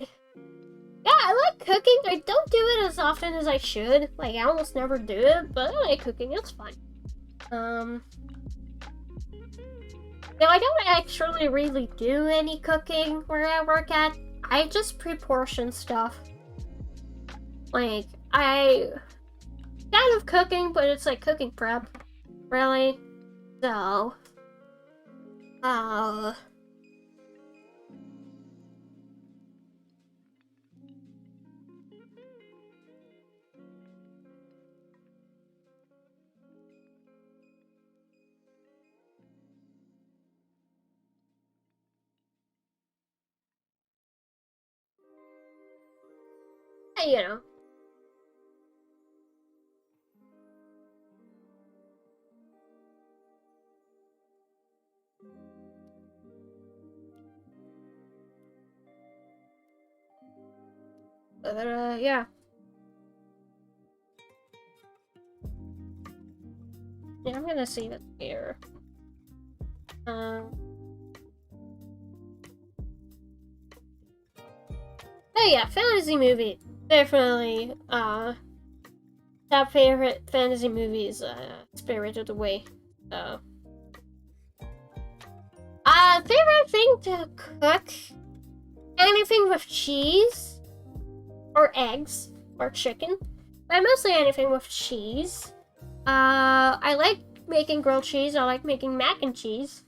Yeah, I like cooking. I don't do it as often as I should. Like, I almost never do it, but I like cooking. It's fun. Now, I don't actually really do any cooking where I work at. I just pre-portion stuff. Like, I kind of cooking, but it's like cooking prep, really. So, you know. But, yeah. Yeah, I'm gonna save it here. But yeah, fantasy movie. Definitely, top favorite fantasy movies, Spirited Away. So. Favorite thing to cook? Anything with cheese, or eggs, or chicken. But mostly anything with cheese. I like making grilled cheese. I like making mac and cheese.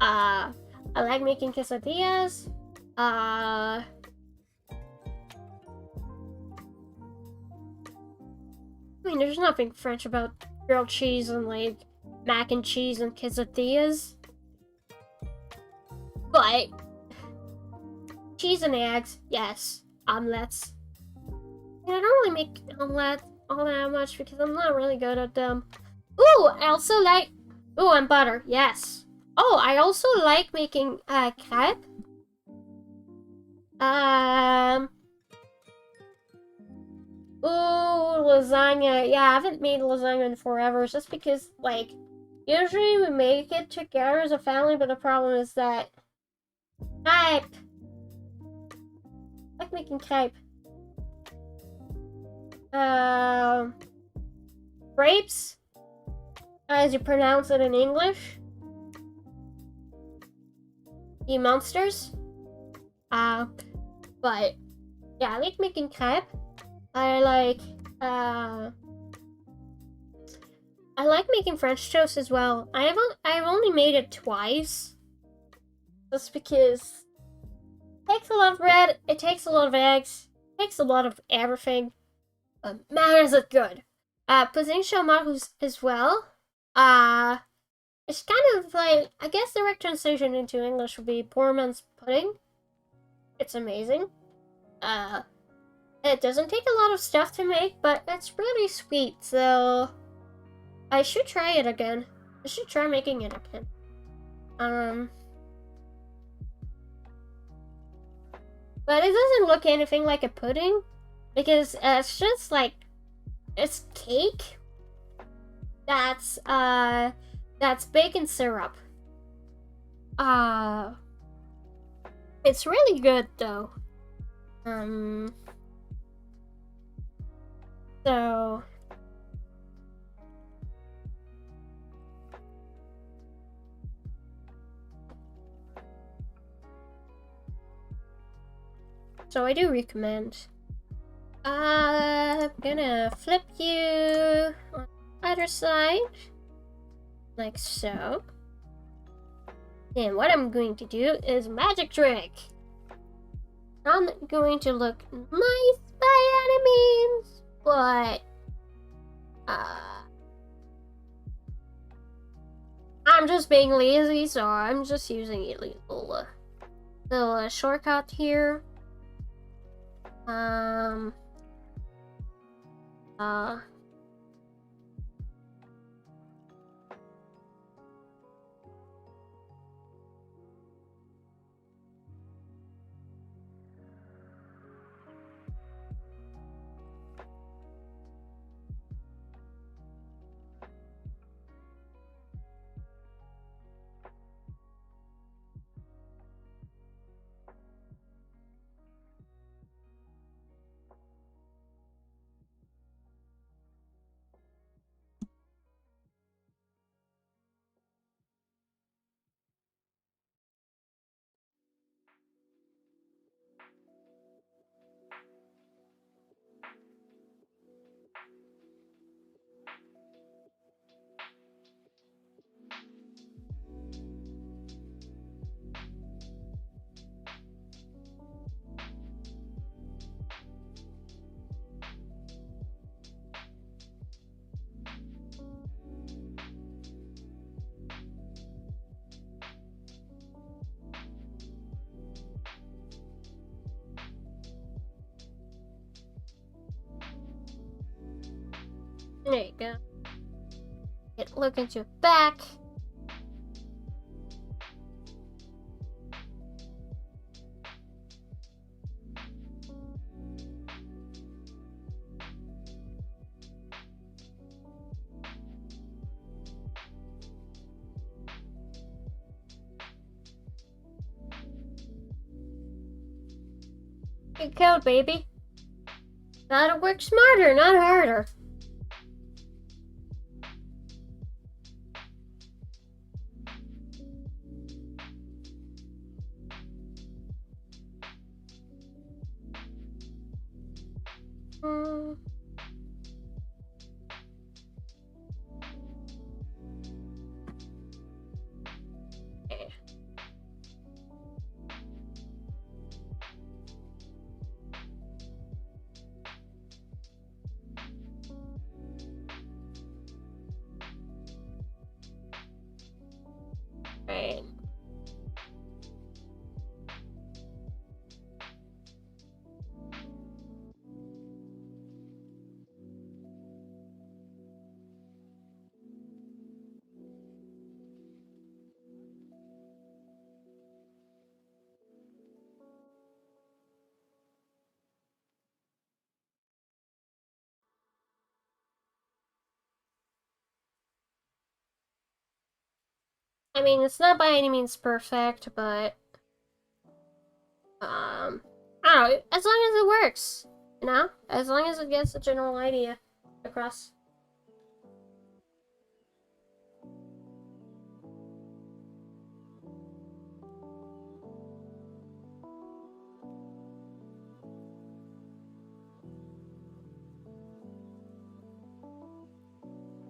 I like making quesadillas. I mean, there's nothing French about grilled cheese and like mac and cheese and quesadillas. But cheese and eggs, yes. Omelets. And I don't really make omelets all that much because I'm not really good at them. Ooh, I also like. Ooh, and butter, yes. Oh, I also like making crepe. Ooh, lasagna. Yeah, I haven't made lasagna in forever, just because, like, usually we make it together as a family, but the problem is that crepe. I like making crepe. Grapes, as you pronounce it in English. Monsters. But yeah, I like making crepe. I like making French toast as well. I've only made it twice. Just because it takes a lot of bread, it takes a lot of eggs, it takes a lot of everything. But man, is it good. Pudding chômage as well. It's kind of like, I guess the direct translation into English would be poor man's pudding. It's amazing. It doesn't take a lot of stuff to make, but it's really sweet, so I should try it again. I should try making it again. But it doesn't look anything like a pudding, because it's just like, it's cake that's bacon syrup. It's really good though. So I do recommend. I'm gonna flip you on the other side, like so. And what I'm going to do is magic trick. I'm not going to look nice by any means, but I'm just being lazy, so I'm just using a little shortcut here. There you go. Look at your back. Good code, baby. Gotta work smarter, not harder. Right. I mean, it's not by any means perfect, but I don't know, as long as it works, you know? As long as it gets the general idea across.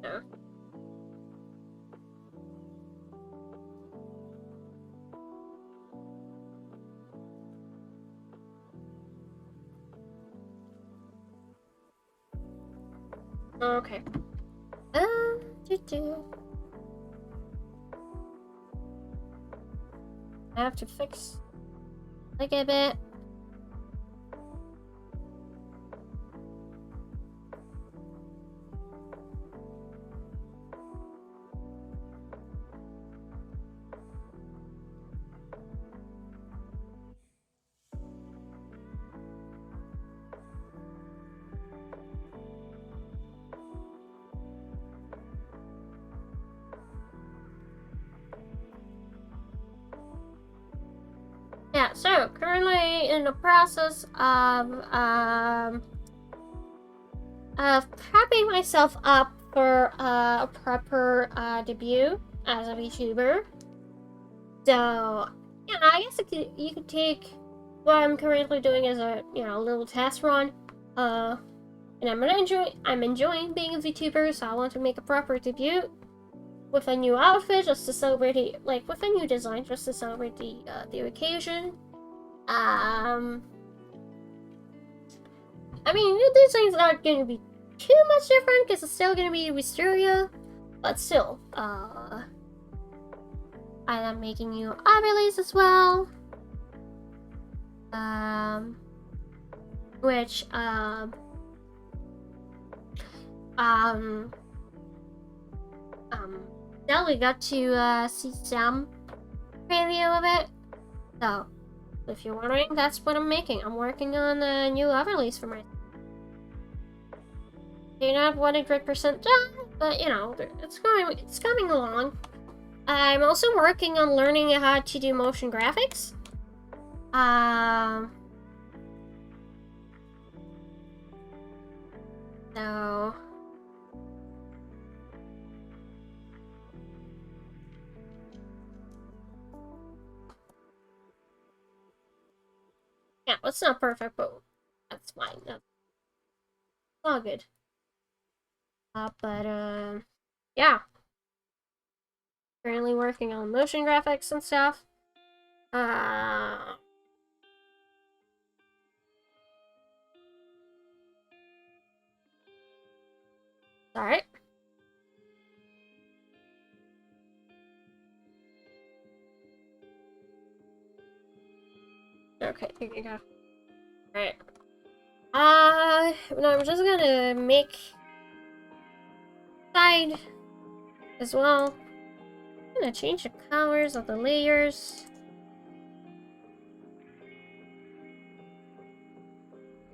Yeah. Okay. Do-do. I have to fix like a bit. Yeah, so currently in the process of prepping myself up for a proper debut as a VTuber. So, yeah, I guess you could take what I'm currently doing as a little test run. And I'm enjoying being a VTuber, so I want to make a proper debut with a new outfit just to celebrate it, like with a new design just to celebrate the occasion. I mean, the design's not going to be too much different because it's still going to be Wisteria, but still, I am making new overlays as well, which definitely got to see some preview of it. So, if you're wondering, that's what I'm making. I'm working on new overlays for my. You're not 100% done, but it's coming along. I'm also working on learning how to do motion graphics. So yeah, it's not perfect, but that's fine. That's all good. But yeah. Currently working on motion graphics and stuff. Sorry. Okay, here you go. Alright. No, I'm just gonna make side as well. I'm gonna change the colors of the layers.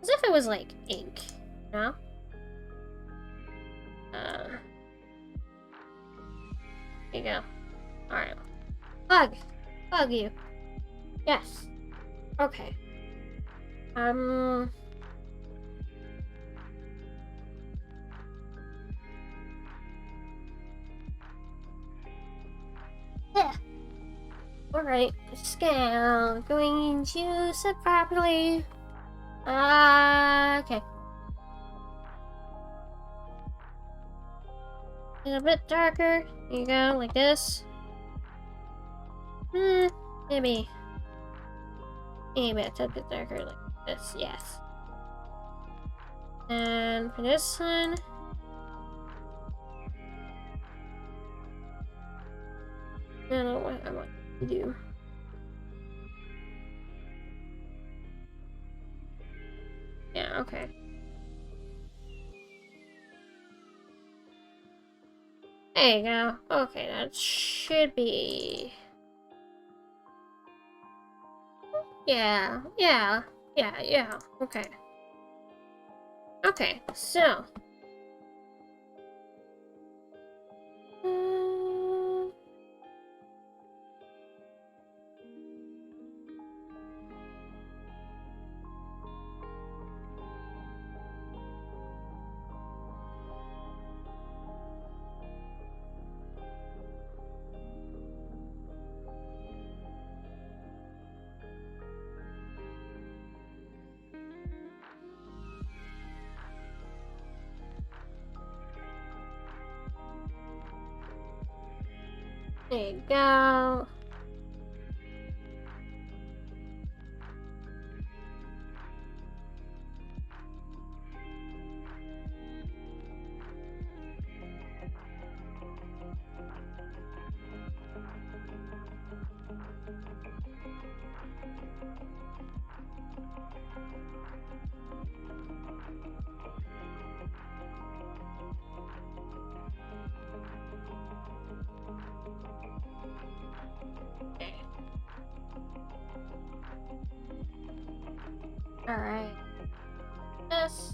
As if it was like ink, you know? There you go. Alright. Bug you. Yes. Okay. Yeah. Alright. Scale. Going to set properly. Okay. A little bit darker. There you go, like this. Maybe it's a bit darker like this, yes. And for this one, I don't know what I want to do. Yeah, okay. There you go. Okay, that should be... Yeah. Okay. Okay, so... There you go. Alright. This.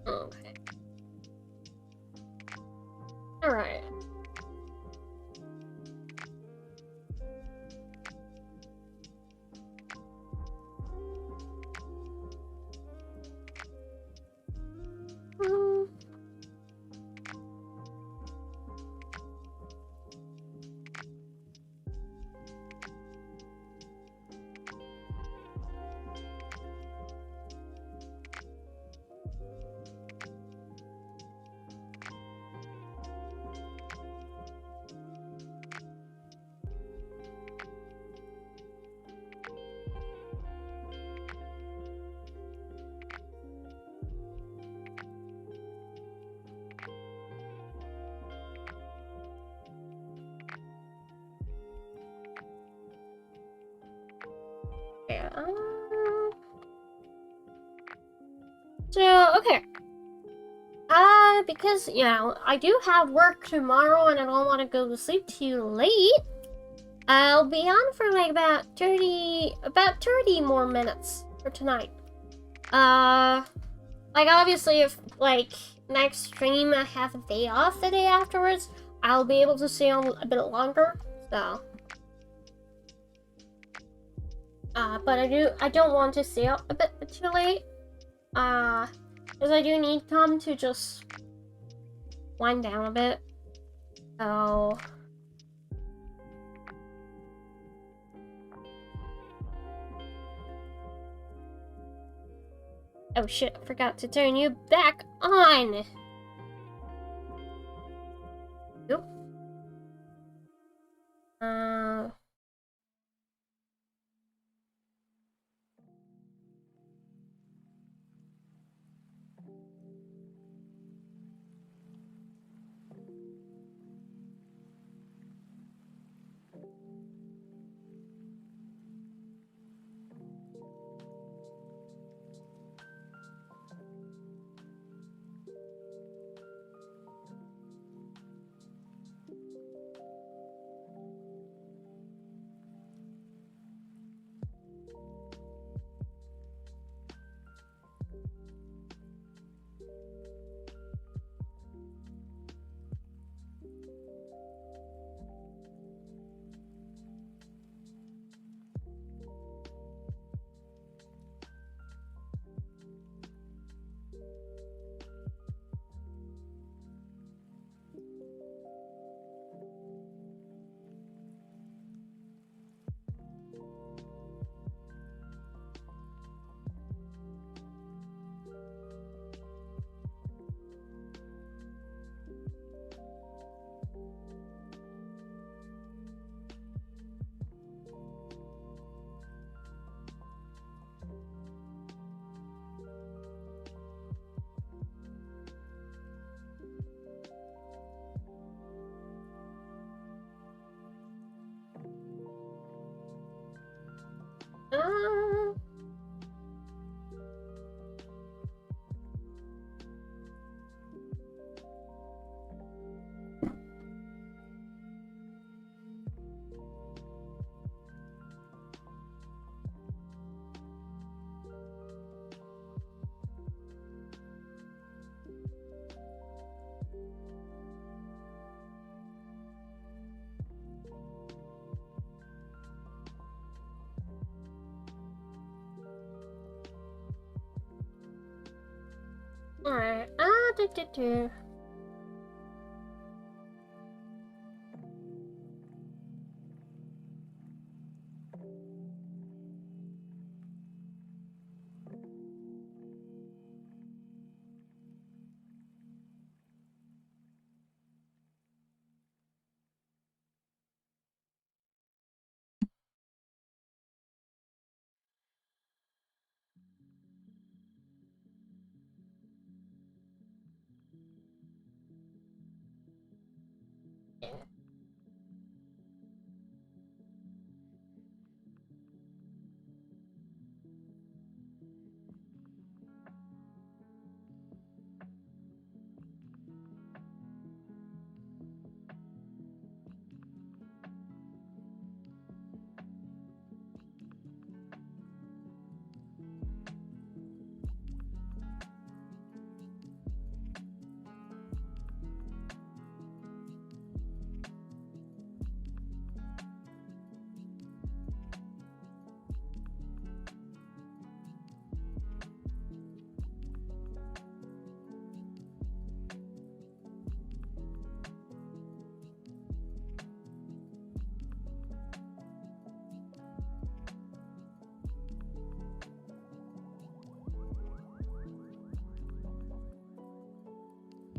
Okay. Alright. Yeah. So, okay. Because, you know, I do have work tomorrow and I don't want to go to sleep too late, I'll be on for like about 30 more minutes for tonight. Like obviously if, like, next stream I have a day off the day afterwards, I'll be able to stay on a bit longer, so. But I don't want to stay up a bit too late. Because I do need Tom to just wind down a bit. So. Oh shit, I forgot to turn you back on! Oop. Uh, Alright, do.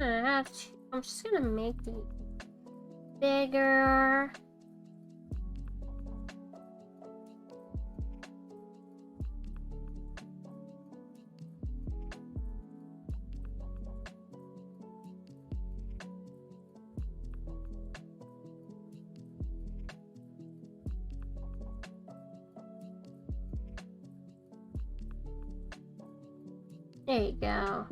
I'm just gonna make the bigger. There you go.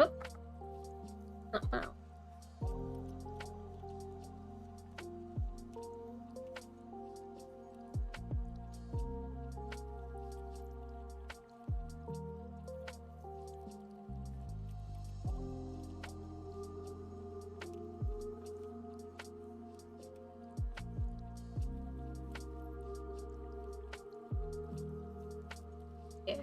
Oh. Uh-oh. Yeah.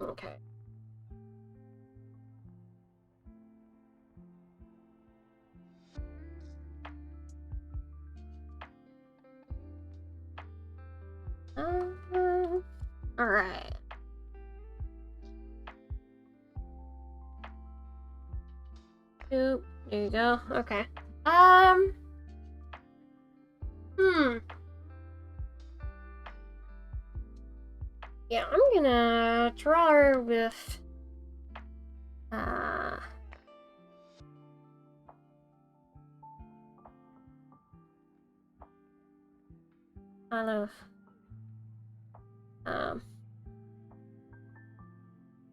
Okay. All right. Oop, there you go. Okay. Hmm. Yeah, I'm gonna draw her with I love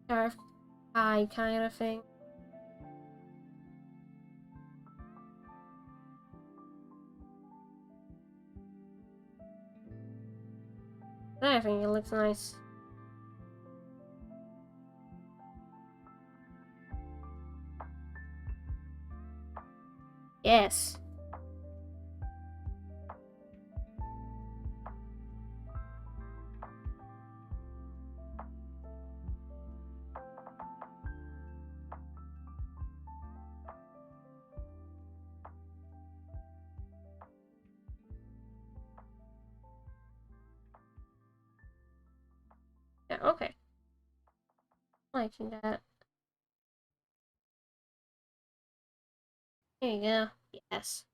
dark eye kind of thing. I think it looks nice. Yes. liking that. There you go. Yes.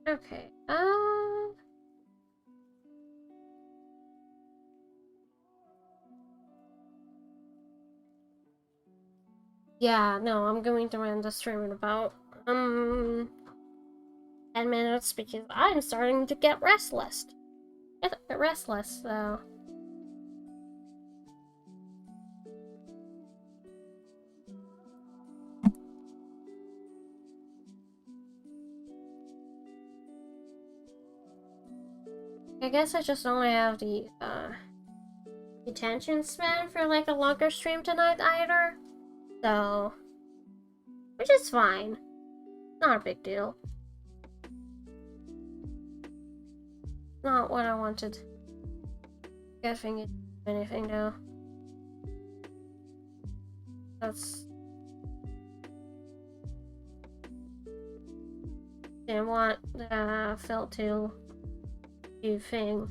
Okay. Yeah, no, I'm going to end the stream in about 10 minutes because I'm starting to get restless. So I guess I just only have the attention span for like a longer stream tonight either. So which is fine. Not a big deal. Not what I wanted. Guessing it anything though. That's didn't want Phil to do thing.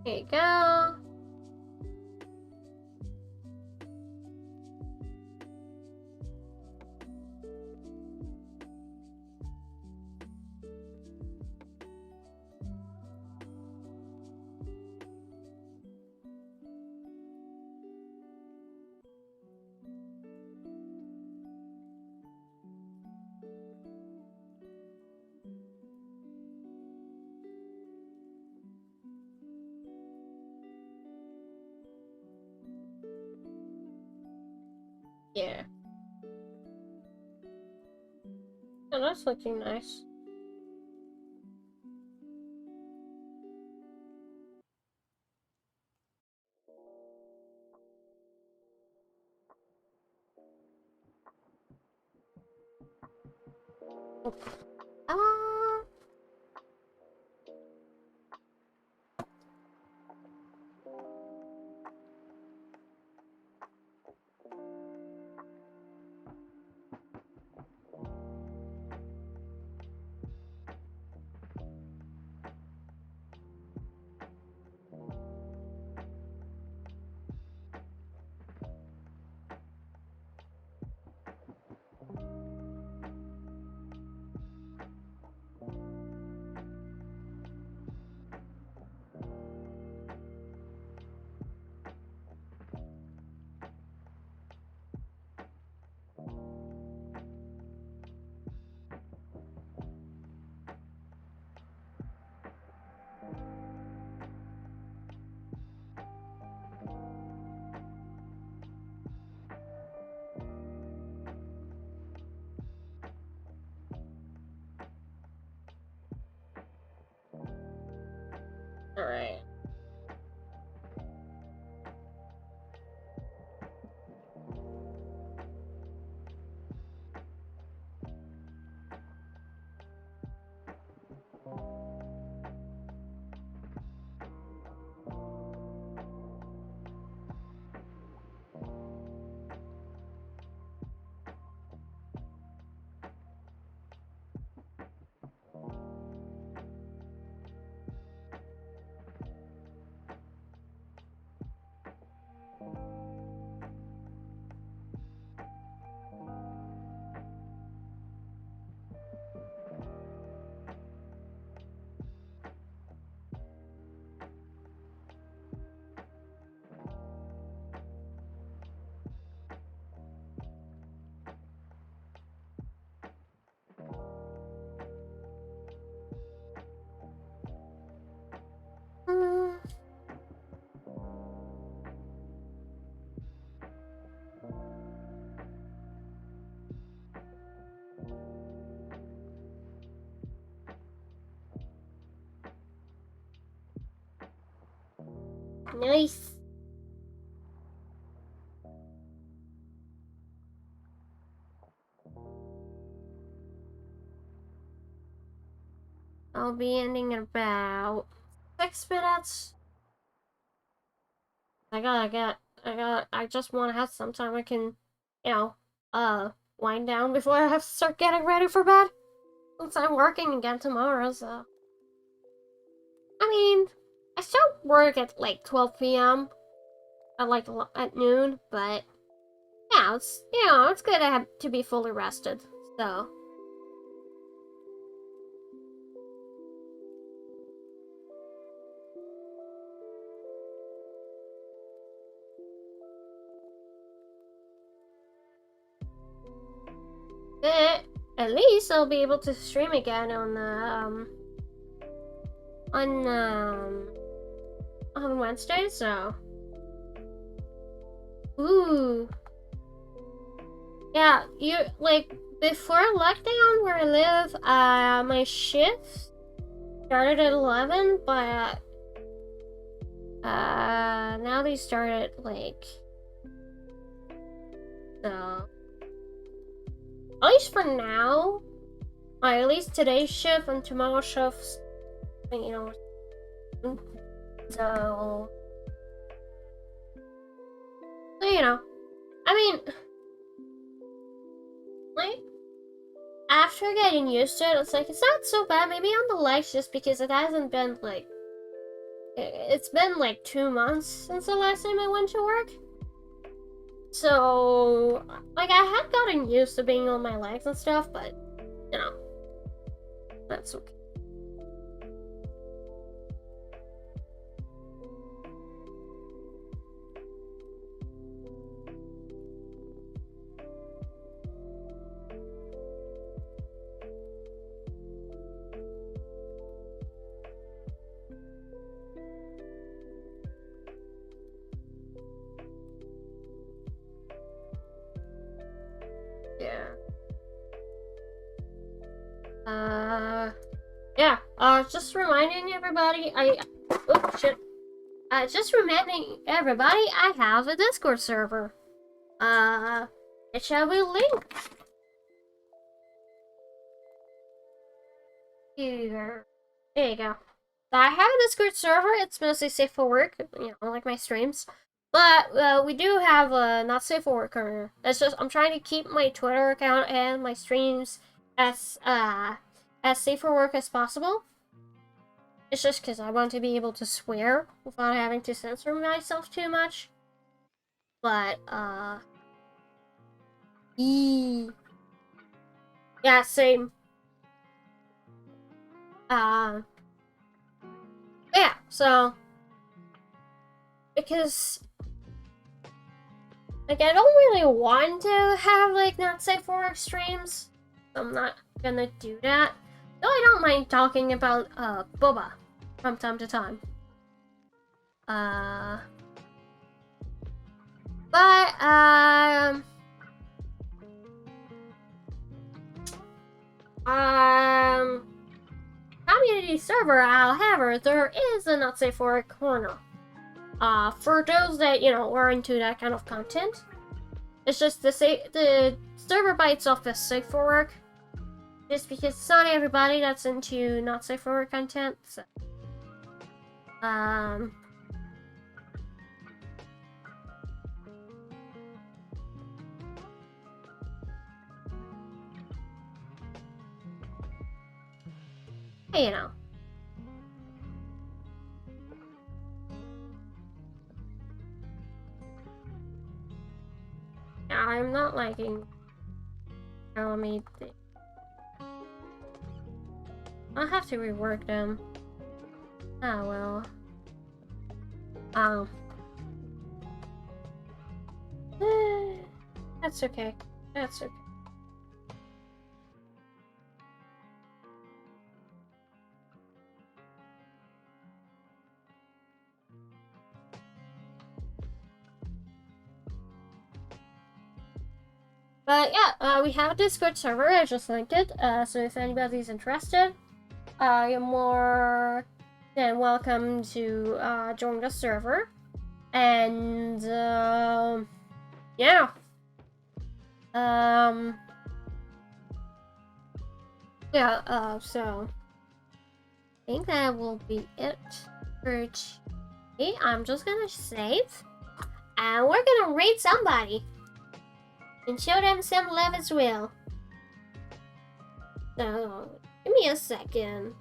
There you go. Yeah. Oh, that's looking nice. Ah. All right. Nice. I'll be ending in about 6 minutes. I just want to have some time I can, wind down before I have to start getting ready for bed. Since I'm working again tomorrow, so. I mean, I start work at like 12 p.m. at noon, but yeah, it's good to be fully rested, so. But at least I'll be able to stream again on Wednesday, so. Ooh. Yeah, before lockdown where I live, my shift started at 11, but now they start at so at least for now, at least today's shift and tomorrow's shift, so I mean, after getting used to it, it's not so bad. Maybe on the legs, just because it hasn't been it's been 2 months since the last time I went to work. So, I had gotten used to being on my legs and stuff, but, that's okay. Just reminding everybody, just reminding everybody, I have a Discord server. It shall be linked here. There you go. I have a Discord server. It's mostly safe for work, like my streams. But we do have a not safe for work corner. It's just I'm trying to keep my Twitter account and my streams as safe for work as possible. It's just because I want to be able to swear without having to censor myself too much. But yeah, same. Yeah, so because I don't really want to have not safe for work streams. I'm not gonna do that. Though I don't mind talking about boba from time to time. Community server, however, there is a not safe for work corner. For those that, are into that kind of content. It's just the server by itself is safe for work. Just because it's not everybody that's into not safe for work content, so. Hey, I'm not liking how I made things. I'll have to rework them. Ah, well. That's okay. That's okay. But yeah, we have a Discord server. I just linked it. So if anybody's interested, you're more than welcome to join the server. And yeah. So I think that will be it for today. I'm just gonna save, and we're gonna raid somebody and show them some love as well. So give me a second.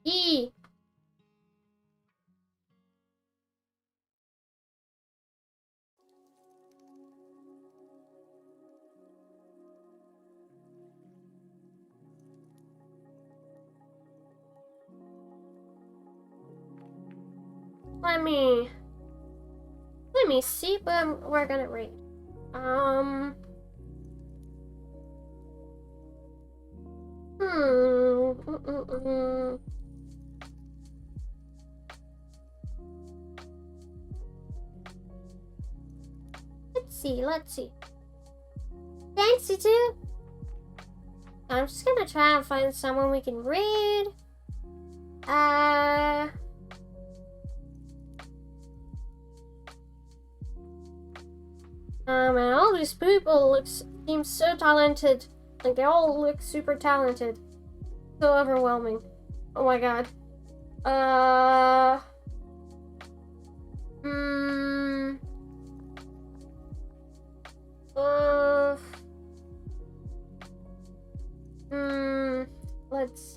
E. Let me see, but we're gonna read. Let's see. Thanks, you two. I'm just gonna try and find someone we can read. And all these people seem so talented. Like, they all look super talented. So overwhelming. Oh my god. Let's...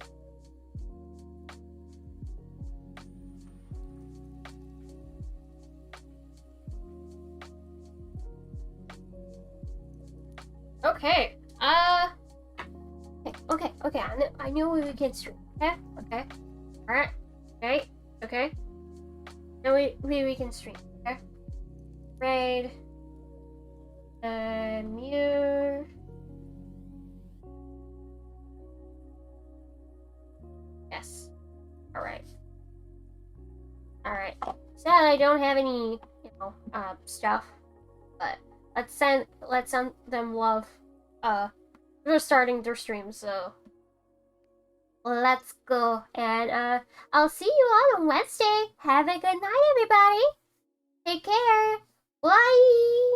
Okay. Okay. I know we can stream. Okay. Alright. Okay. Now we can stream. Okay. Raid. Mute. Yes. Alright. Sad I don't have any, stuff. But let's send them love. They're starting their stream, so let's go. And I'll see you all on Wednesday. Have a good night, everybody. Take care. Bye.